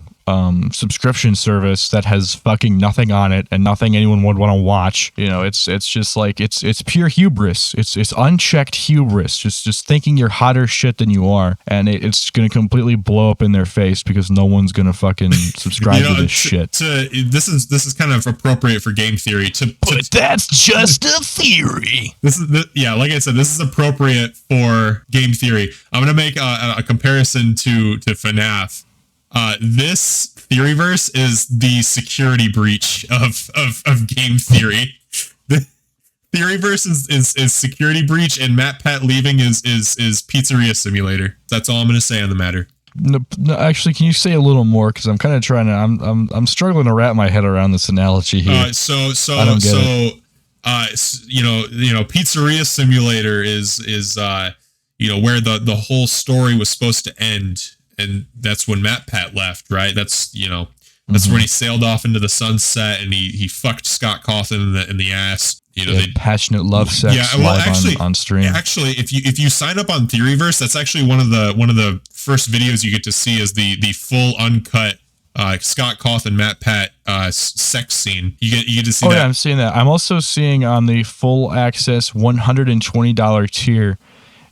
B: subscription service that has fucking nothing on it and nothing anyone would want to watch. You know, it's just like, it's pure hubris. It's unchecked hubris. Just thinking you're hotter shit than you are. And it's going to completely blow up in their face because no one's going to fucking subscribe to this shit.
C: This is kind of appropriate for game theory
B: but that's just a theory.
C: Like I said, this is appropriate for game theory. I'm going to make a comparison to FNAF. This theoryverse is the security breach of game theory. The theoryverse is security breach, and MatPat leaving is Pizzeria Simulator. That's all I'm going to say on the matter.
B: No, actually, can you say a little more? Because I'm kind of trying to. I'm struggling to wrap my head around this analogy here. I don't get it.
C: You know, Pizzeria Simulator is where the whole story was supposed to end. And that's when MatPat left, right? That's when he sailed off into the sunset and he fucked Scott Cawthon in the ass. You know, they
B: passionate love sex live on stream.
C: Actually, if you sign up on Theoryverse, that's actually one of the first videos you get to see is the full uncut Scott Cawthon MatPat sex scene. You get to see that.
B: Yeah, I'm seeing that. I'm also seeing on the full access $120 tier,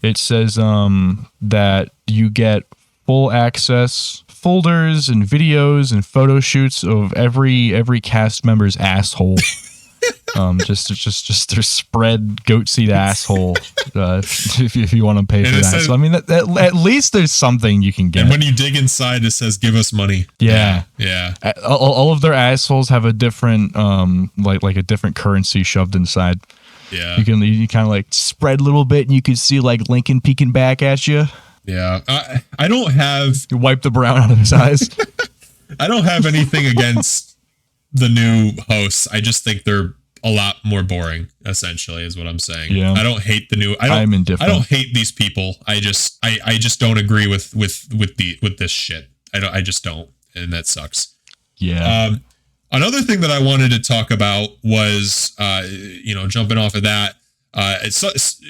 B: it says that you get full access folders and videos and photo shoots of every cast member's asshole. Just their spread goat seed asshole. If you want to pay for that, so I mean, at least there's something you can get.
C: And when you dig inside, it says "Give us money."
B: Yeah. All of their assholes have a different like a different currency shoved inside.
C: Yeah,
B: you kind of like spread a little bit, and you can see like Lincoln peeking back at you.
C: Yeah, I don't have...
B: You wipe the brown out of his eyes.
C: I don't have anything against the new hosts. I just think they're a lot more boring, essentially, is what I'm saying. Yeah. I don't hate the new...
B: I'm indifferent.
C: I don't hate these people. I just don't agree with this shit. I just don't, and that sucks.
B: Yeah.
C: Another thing that I wanted to talk about was, jumping off of that,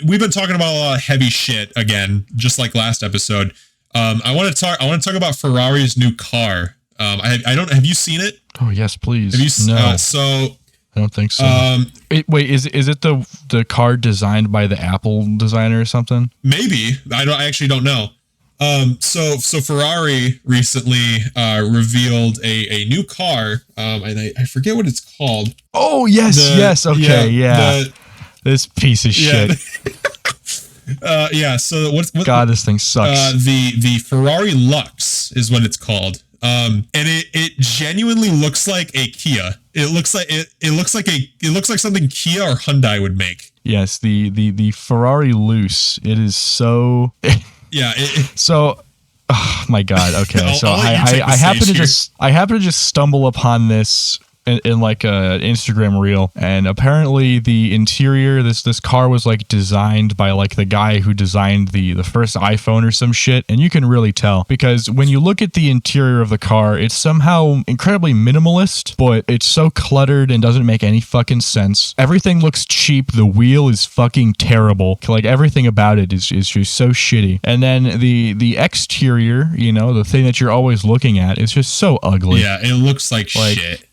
C: we've been talking about a lot of heavy shit again, just like last episode. I want to talk about Ferrari's new car. Have you seen it?
B: Oh yes, please.
C: Have you?
B: No.
C: So
B: I don't think so. Wait, is it the car designed by the Apple designer or something?
C: Maybe. I actually don't know. So Ferrari recently revealed a new car. And I forget what it's called.
B: Oh yes. Okay, yeah. This piece of shit.
C: So what?
B: God, this thing sucks.
C: The Ferrari Lux is what it's called. And it genuinely looks like a Kia. It looks like something Kia or Hyundai would make.
B: Yes, the Ferrari Luce. It is so.
C: Yeah.
B: So. Oh my God. Okay. So I happen to just stumble upon this in like a Instagram reel, and apparently the interior, this car was like designed by like the guy who designed the first iPhone or some shit, and you can really tell because when you look at the interior of the car, it's somehow incredibly minimalist, but it's so cluttered and doesn't make any fucking sense. Everything looks cheap. The wheel is fucking terrible. Like everything about it is just so shitty. And then the exterior, you know, the thing that you're always looking at, is just so ugly.
C: Yeah, it looks like shit.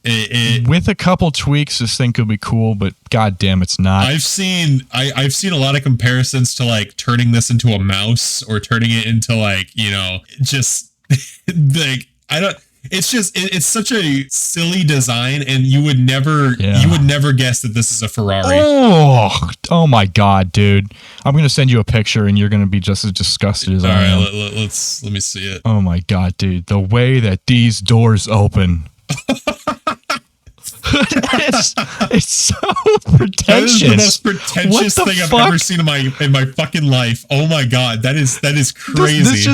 B: With a couple tweaks, this thing could be cool, but goddamn, it's not.
C: I've seen a lot of comparisons to like turning this into a mouse or turning it into like, you know, just like it's such a silly design, and you would never guess that this is a Ferrari.
B: Oh my God, dude! I'm gonna send you a picture, and you're gonna be just as disgusted as I am.
C: All right, let me see it.
B: Oh my God, dude! The way that these doors open. It's so pretentious.
C: That is the most pretentious thing I've ever seen in my fucking life. Oh my God, that is crazy.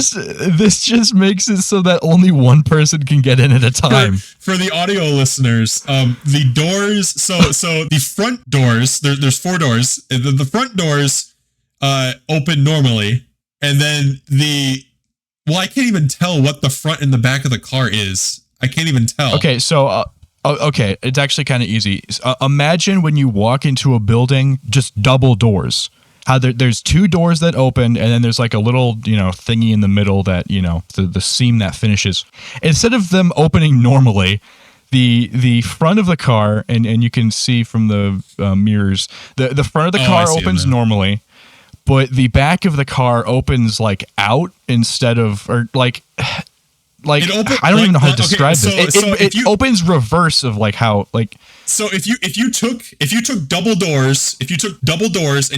B: This just makes it so that only one person can get in at a time.
C: For the audio listeners, the doors. So the front doors. There's 4 doors. The front doors open normally, and then I can't even tell what the front and the back of the car is. I can't even tell.
B: Okay, so. Okay, it's actually kind of easy. Imagine when you walk into a building, just double doors. How there's 2 doors that open, and then there's like a little, you know, thingy in the middle that, you know, the seam that finishes. Instead of them opening normally, the front of the car, and you can see from the mirrors, the front of the car opens normally, but the back of the car opens like out instead of, or like... Like I don't even know how to describe this. It opens reverse of like how like.
C: So if you took double doors and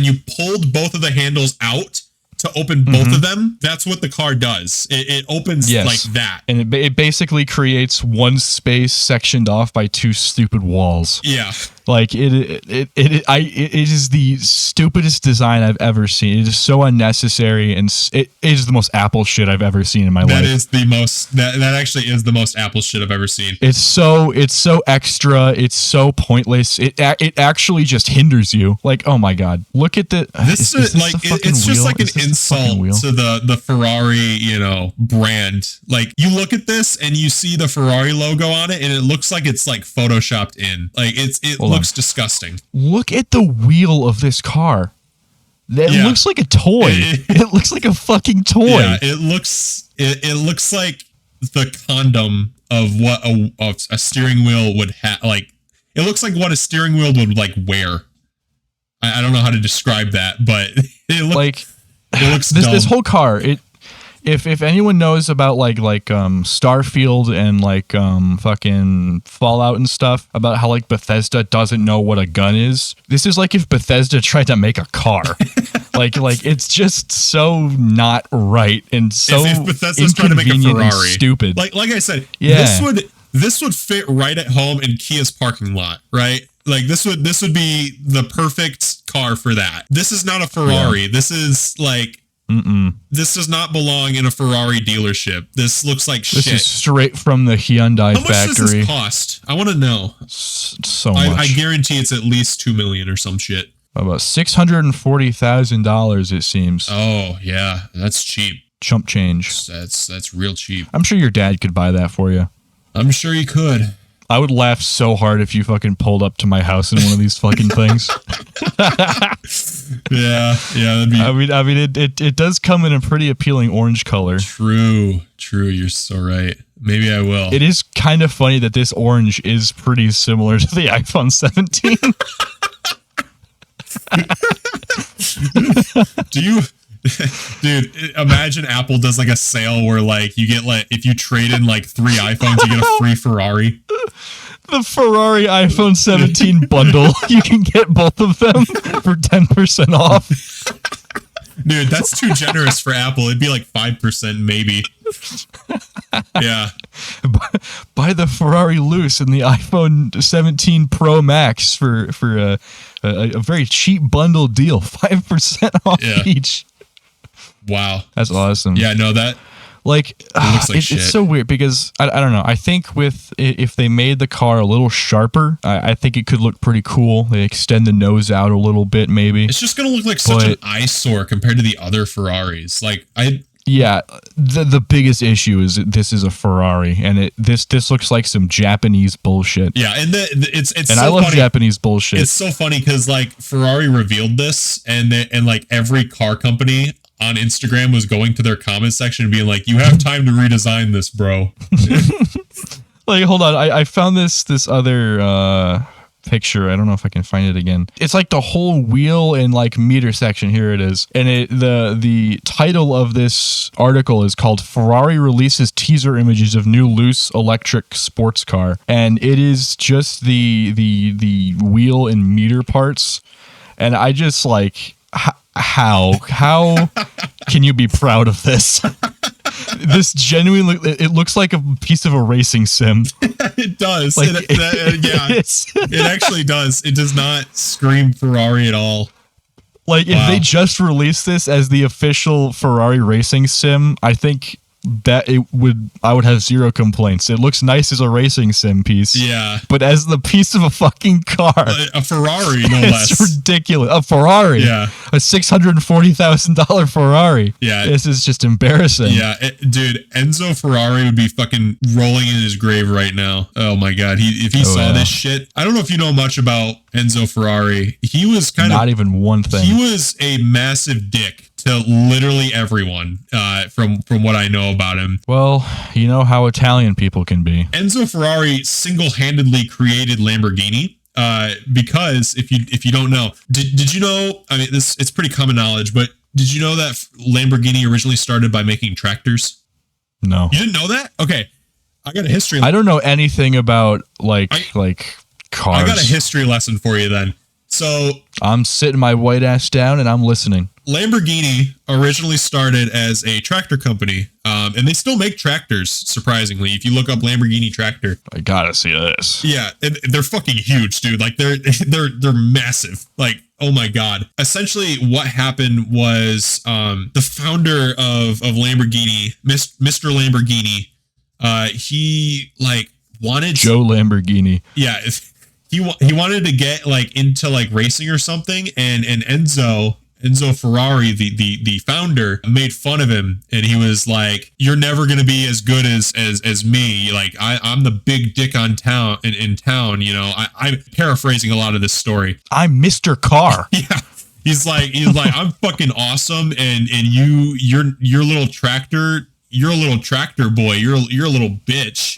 C: you pulled both of the handles out to open both of them, that's what the car does. It opens like that,
B: and it basically creates one space sectioned off by 2 stupid walls.
C: Yeah.
B: Like it is the stupidest design I've ever seen. It is so unnecessary, and it is the most Apple shit I've ever seen in my life.
C: That actually is the most Apple shit I've ever seen.
B: It's so extra. It's so pointless. It actually just hinders you. Like, oh my God, look at the.
C: It's just like an insult to the Ferrari, you know, brand. Like you look at this and you see the Ferrari logo on it, and it looks like it's like photoshopped in. Like it looks disgusting.
B: Look at the wheel of this car. It looks like a toy. It looks like a fucking toy.
C: Yeah, it looks like the condom of what a steering wheel would have. Like it looks like what a steering wheel would like wear. I don't know how to describe that, but it looks dumb.
B: This whole car. If anyone knows about like Starfield and like fucking Fallout and stuff, about how like Bethesda doesn't know what a gun is, this is like if Bethesda tried to make a car. like it's just so not right and so
C: if Bethesda's trying to make a Ferrari,
B: stupid.
C: Like I said, this would fit right at home in Kia's parking lot, right? Like this would be the perfect car for that. This is not a Ferrari. Yeah. This is like. This does not belong in a Ferrari dealership. This looks like shit.
B: This is straight from the Hyundai factory.
C: How much does this cost? I want to know.
B: So much.
C: I guarantee it's at least $2 million or some shit.
B: About $640,000, it seems.
C: Oh yeah, that's cheap.
B: Chump change.
C: That's real cheap.
B: I'm sure your dad could buy that for you.
C: I'm sure he could.
B: I would laugh so hard if you fucking pulled up to my house in one of these fucking things.
C: Yeah. That'd be.
B: I mean, it does come in a pretty appealing orange color.
C: True. You're so right. Maybe I will.
B: It is kind of funny that this orange is pretty similar to the iPhone 17. Dude, imagine Apple does like a sale where like you get like if you trade in like 3 iPhones, you get a free Ferrari. The Ferrari iPhone 17 bundle. You can get both of them for 10% off. Dude, that's too generous for Apple. It'd be like 5% maybe.
C: Yeah.
B: Buy the Ferrari loose and the iPhone 17 Pro Max for a very cheap bundle deal, 5% off each.
C: Wow,
B: that's awesome.
C: Yeah, no, that
B: like,
C: looks like
B: it's so weird because I don't know. I think if they made the car a little sharper, I think it could look pretty cool. They extend the nose out a little bit, maybe.
C: It's just gonna look like such an eyesore compared to the other Ferraris. Like
B: Yeah, the biggest issue is that this is a Ferrari, and this looks like some Japanese bullshit.
C: Yeah, and it's
B: and
C: so
B: I love
C: funny.
B: Japanese bullshit.
C: It's so funny because like Ferrari revealed this, and like every car company on Instagram was going to their comment section and being like, "You have time to redesign this, bro."
B: Like, hold on, I found this other picture. I don't know if I can find it again. It's like the whole wheel and like meter section. Here it is. And the title of this article is called "Ferrari Releases Teaser Images of New Loose Electric Sports Car." And it is just the wheel and meter parts. And I just like, how can you be proud of this? This genuinely, it looks like a piece of a racing sim.
C: It does.
B: Like,
C: it actually does. It does not scream Ferrari at all.
B: Like, if they just released this as the official Ferrari racing sim, I think that I would have zero complaints. It looks nice as a racing sim piece.
C: Yeah.
B: But as the piece of a fucking car.
C: A Ferrari, no less.
B: It's ridiculous. A Ferrari.
C: Yeah.
B: A $640,000 Ferrari.
C: Yeah.
B: This is just embarrassing.
C: Yeah. Dude, Enzo Ferrari would be fucking rolling in his grave right now. Oh my God. If he saw this shit. I don't know if you know much about Enzo Ferrari. He was
B: not even one thing.
C: He was a massive dick to literally everyone, from what I know about him.
B: Well, you know how Italian people can be.
C: Enzo Ferrari single-handedly created Lamborghini, because if you don't know, did you know? I mean, it's pretty common knowledge, but did you know that Lamborghini originally started by making tractors?
B: No,
C: you didn't know that? Okay, I got a history.
B: I don't know anything about like cars.
C: I got a history lesson for you then. So
B: I'm sitting my white ass down and I'm listening.
C: Lamborghini originally started as a tractor company, and they still make tractors, surprisingly. If you look up Lamborghini tractor,
B: I gotta see this.
C: Yeah, and they're fucking huge, dude. Like they're massive. Like, oh my God. Essentially, what happened was the founder of Lamborghini, Mr. Lamborghini, he like wanted
B: Joe Lamborghini.
C: Yeah. He wanted to get like into like racing or something, and Enzo Ferrari, the founder, made fun of him, and he was like, "You're never gonna be as good as me. Like I'm the big dick in town. You know." I'm paraphrasing a lot of this story.
B: I'm Mr. Car.
C: Yeah. He's like I'm fucking awesome, and your little tractor. You're a little tractor boy. You're a little bitch.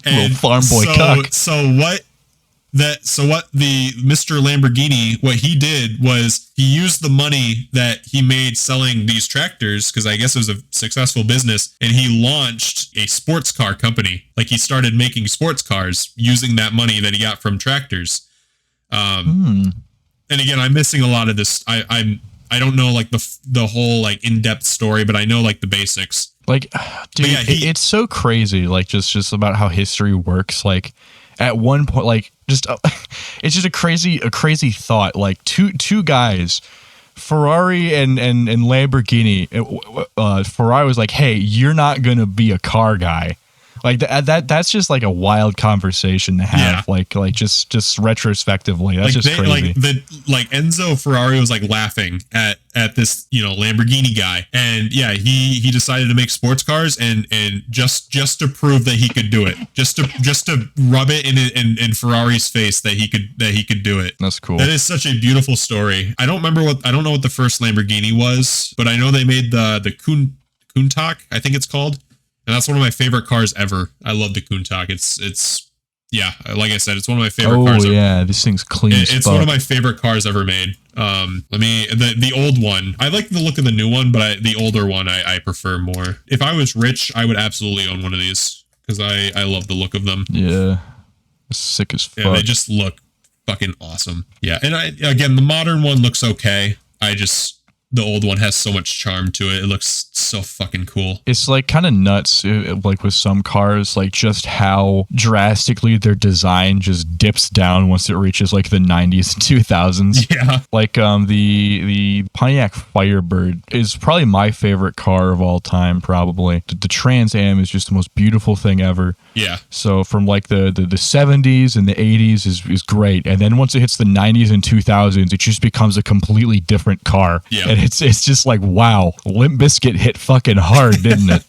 C: And
B: little farm boy cuck.
C: So what the Mr. Lamborghini, what he did was he used the money that he made selling these tractors, because I guess it was a successful business, and he launched a sports car company. Like he started making sports cars using that money that he got from tractors. And again, I'm missing a lot of this. I don't know like the whole like in-depth story, but I know like the basics.
B: Like, dude, yeah, it's so crazy. Like just about how history works. Like at one point, like it's just a crazy thought. Like two guys, Ferrari and Lamborghini. Ferrari was like, "Hey, you're not gonna be a car guy." Like that's just like a wild conversation to have. Yeah. Like just retrospectively, that's like just crazy.
C: Like Enzo Ferrari was like laughing at this, you know, Lamborghini guy, and yeah, he decided to make sports cars and just to prove that he could do it, just to rub it in Ferrari's face that he could do it.
B: That's cool.
C: That is such a beautiful story. I don't know what the first Lamborghini was, but I know they made the Countach, I think it's called. And that's one of my favorite cars ever. I love the Countach. It's yeah, like I said, it's one of my favorite cars.
B: Oh yeah, this thing's clean.
C: It's one of my favorite cars ever made. The old one. I like the look of the new one, but the older one I prefer more. If I was rich, I would absolutely own one of these because I love the look of them.
B: Yeah, it's sick as fuck.
C: Yeah, they just look fucking awesome. Yeah, and again, the modern one looks okay. the old one has so much charm to it. It looks so fucking cool.
B: It's like kind of nuts, like with some cars, like just how drastically their design just dips down once it reaches like the 90s and 2000s.
C: Yeah.
B: Like the Pontiac Firebird is probably my favorite car of all time, probably. The Trans Am is just the most beautiful thing ever.
C: Yeah.
B: So from like the 70s and the 80s is great. And then once it hits the 90s and 2000s, it just becomes a completely different car.
C: Yeah.
B: And it's just like, wow, Limp Bizkit hit fucking hard, didn't it?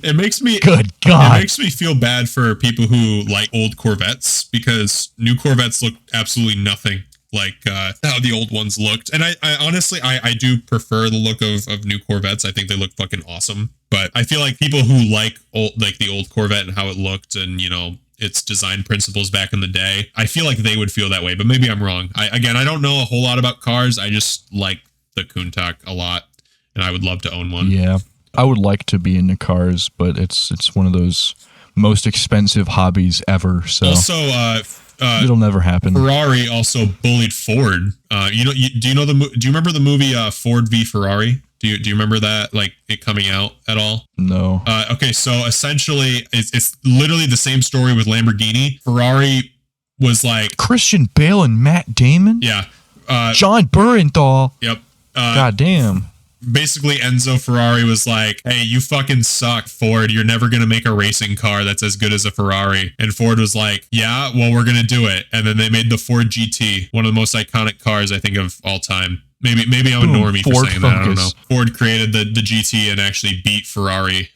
C: It makes me
B: Good God.
C: It makes me feel bad for people who like old Corvettes, because new Corvettes look absolutely nothing like how the old ones looked. And I honestly I do prefer the look of new Corvettes. I think they look fucking awesome. But I feel like people who like the old Corvette and how it looked and, you know, its design principles back in the day, I feel like they would feel that way, but maybe I'm wrong. I don't know a whole lot about cars. I just like the Countach a lot, and I would love to own one.
B: Yeah, I would like to be into cars, but it's one of those most expensive hobbies ever. So
C: also,
B: it'll never happen.
C: Ferrari also bullied Ford. Do you remember the movie Ford v Ferrari? Do you remember that, like, it coming out at all?
B: No.
C: Okay, so essentially, it's literally the same story with Lamborghini. Ferrari was like
B: Christian Bale and Matt Damon.
C: Yeah.
B: John Bernthal.
C: Yep.
B: God damn.
C: Basically, Enzo Ferrari was like, hey, you fucking suck, Ford. You're never going to make a racing car that's as good as a Ferrari. And Ford was like, yeah, well, we're going to do it. And then they made the Ford GT, one of the most iconic cars, I think, of all time. Maybe I'm a normie for saying that. I don't know. Ford created the GT and actually beat Ferrari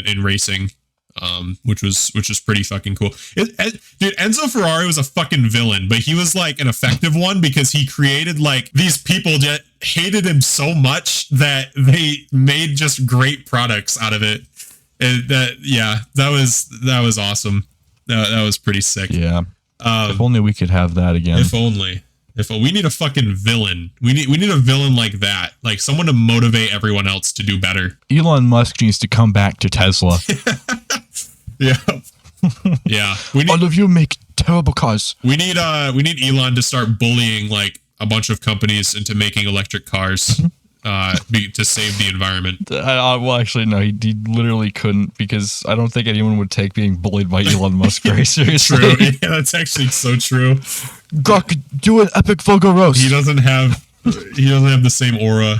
C: in racing. Which was pretty fucking cool. Dude, Enzo Ferrari was a fucking villain, but he was like an effective one because he created like these people that hated him so much that they made just great products out of it. And that was awesome. That was pretty sick.
B: Yeah. If only we could have that again.
C: If only. We need a fucking villain. We need a villain like that. Like someone to motivate everyone else to do better.
B: Elon Musk needs to come back to Tesla.
C: Yeah. Yeah.
B: All of you make terrible cars.
C: We need Elon to start bullying like a bunch of companies into making electric cars to save the environment.
B: Well, actually, no, he literally couldn't, because I don't think anyone would take being bullied by Elon Musk very seriously.
C: True. Yeah, that's actually so true.
B: Grok, do an epic vulgar roast.
C: He doesn't have the same aura.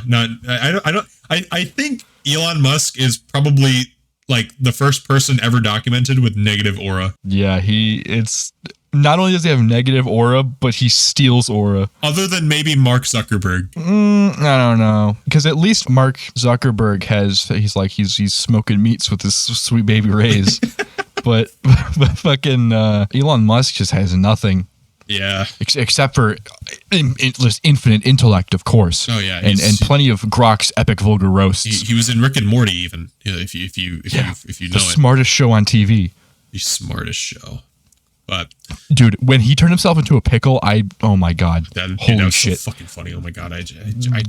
C: I think Elon Musk is probably like the first person ever documented with negative aura.
B: Yeah, it's not only does he have negative aura, but he steals aura.
C: Other than maybe Mark Zuckerberg.
B: I don't know, because at least Mark Zuckerberg he's smoking meats with his sweet baby rays, but fucking Elon Musk just has nothing.
C: Yeah.
B: Except for just infinite intellect, of course.
C: Oh yeah,
B: and plenty of Grok's epic vulgar roasts.
C: He was in Rick and Morty, even if you know
B: the smartest show on TV.
C: The smartest show. But
B: dude, when he turned himself into a pickle, oh my god, holy
C: that was
B: shit,
C: so fucking funny. Oh my god, I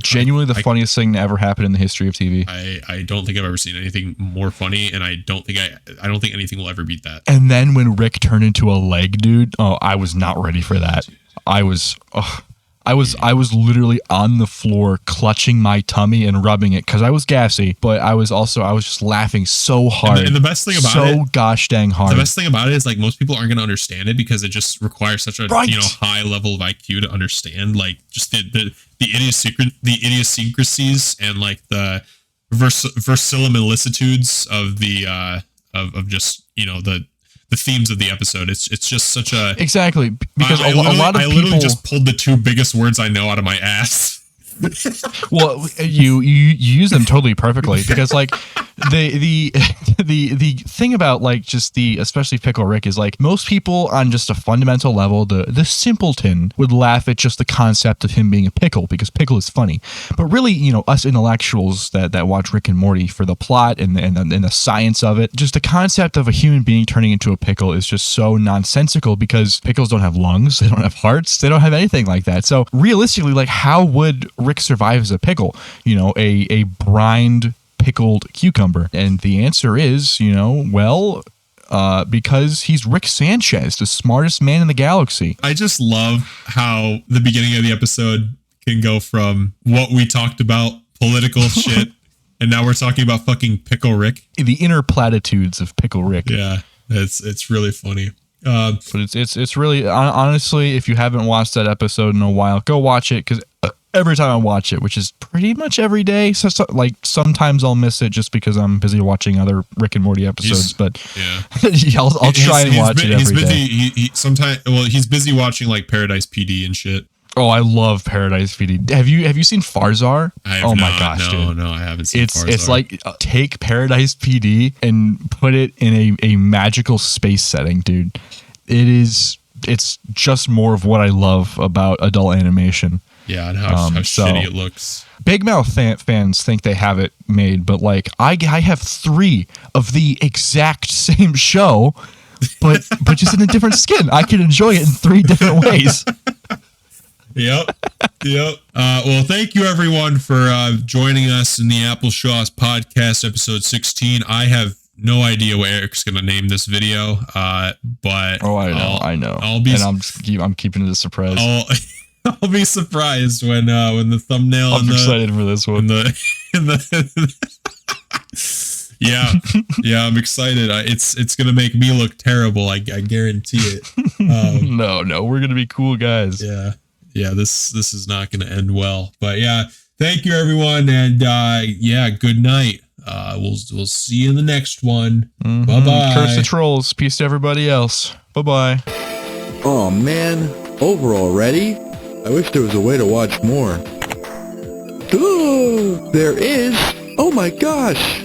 B: genuinely the funniest thing to ever happen in the history of TV.
C: I don't think I've ever seen anything more funny, and I don't think anything will ever beat that.
B: And then when Rick turned into a leg, dude, I was not ready for that. I was literally on the floor clutching my tummy and rubbing it because I was gassy, but I was just laughing so hard.
C: And the best thing about it,
B: so gosh dang hard.
C: The best thing about it is like most people aren't going to understand it because it just requires such a high level of IQ to understand, like just the idiosyncrasies and like the verisimilitudes of the of just the themes of the episode. It's just such a
B: exactly because a lot of people
C: literally just pulled the two biggest words I know out of my ass.
B: Well, you use them totally perfectly because like the thing about like just especially Pickle Rick is like most people on just a fundamental level, the simpleton would laugh at just the concept of him being a pickle because pickle is funny. But really, us intellectuals that watch Rick and Morty for the plot and the science of it, just the concept of a human being turning into a pickle is just so nonsensical because pickles don't have lungs, they don't have hearts, they don't have anything like that. So realistically, like how would Rick survive as a pickle? A brined pickled cucumber. And the answer is, because he's Rick Sanchez, the smartest man in the galaxy.
C: I just love how the beginning of the episode can go from what we talked about, political shit, and now we're talking about fucking Pickle Rick.
B: The inner platitudes of Pickle Rick.
C: Yeah, it's really funny.
B: But it's really, honestly, if you haven't watched that episode in a while, go watch it, because every time I watch it, which is pretty much every day, so like sometimes I'll miss it just because I'm busy watching other Rick and Morty episodes. I'll try and watch it every day.
C: Sometimes, he's busy watching like Paradise PD and shit.
B: Oh, I love Paradise PD. Have you seen Farzar?
C: Oh my gosh, dude. No, I haven't seen Farzar.
B: It's like take Paradise PD and put it in a magical space setting, dude. It's just more of what I love about adult animation.
C: Yeah, and how shitty it looks.
B: Big Mouth fans think they have it made, but like I have 3 of the exact same show, but just in a different skin. I can enjoy it in 3 different ways.
C: Yep. Well, thank you everyone for joining us in the Apple Schauce podcast, episode 16. I have no idea what Eric's gonna name this video, but
B: I know. I'm keeping it a surprise.
C: I'll be surprised when the thumbnail.
B: I'm excited for this one.
C: Yeah, I'm excited. It's gonna make me look terrible. I guarantee it.
B: No, we're gonna be cool guys.
C: Yeah. This is not gonna end well. But yeah, thank you everyone, and good night. We'll see you in the next one.
B: Mm-hmm.
C: Bye bye.
B: Curse the trolls. Peace to everybody else. Bye bye.
D: Oh man, over already? I wish there was a way to watch more. Ooh, there is. Oh my gosh.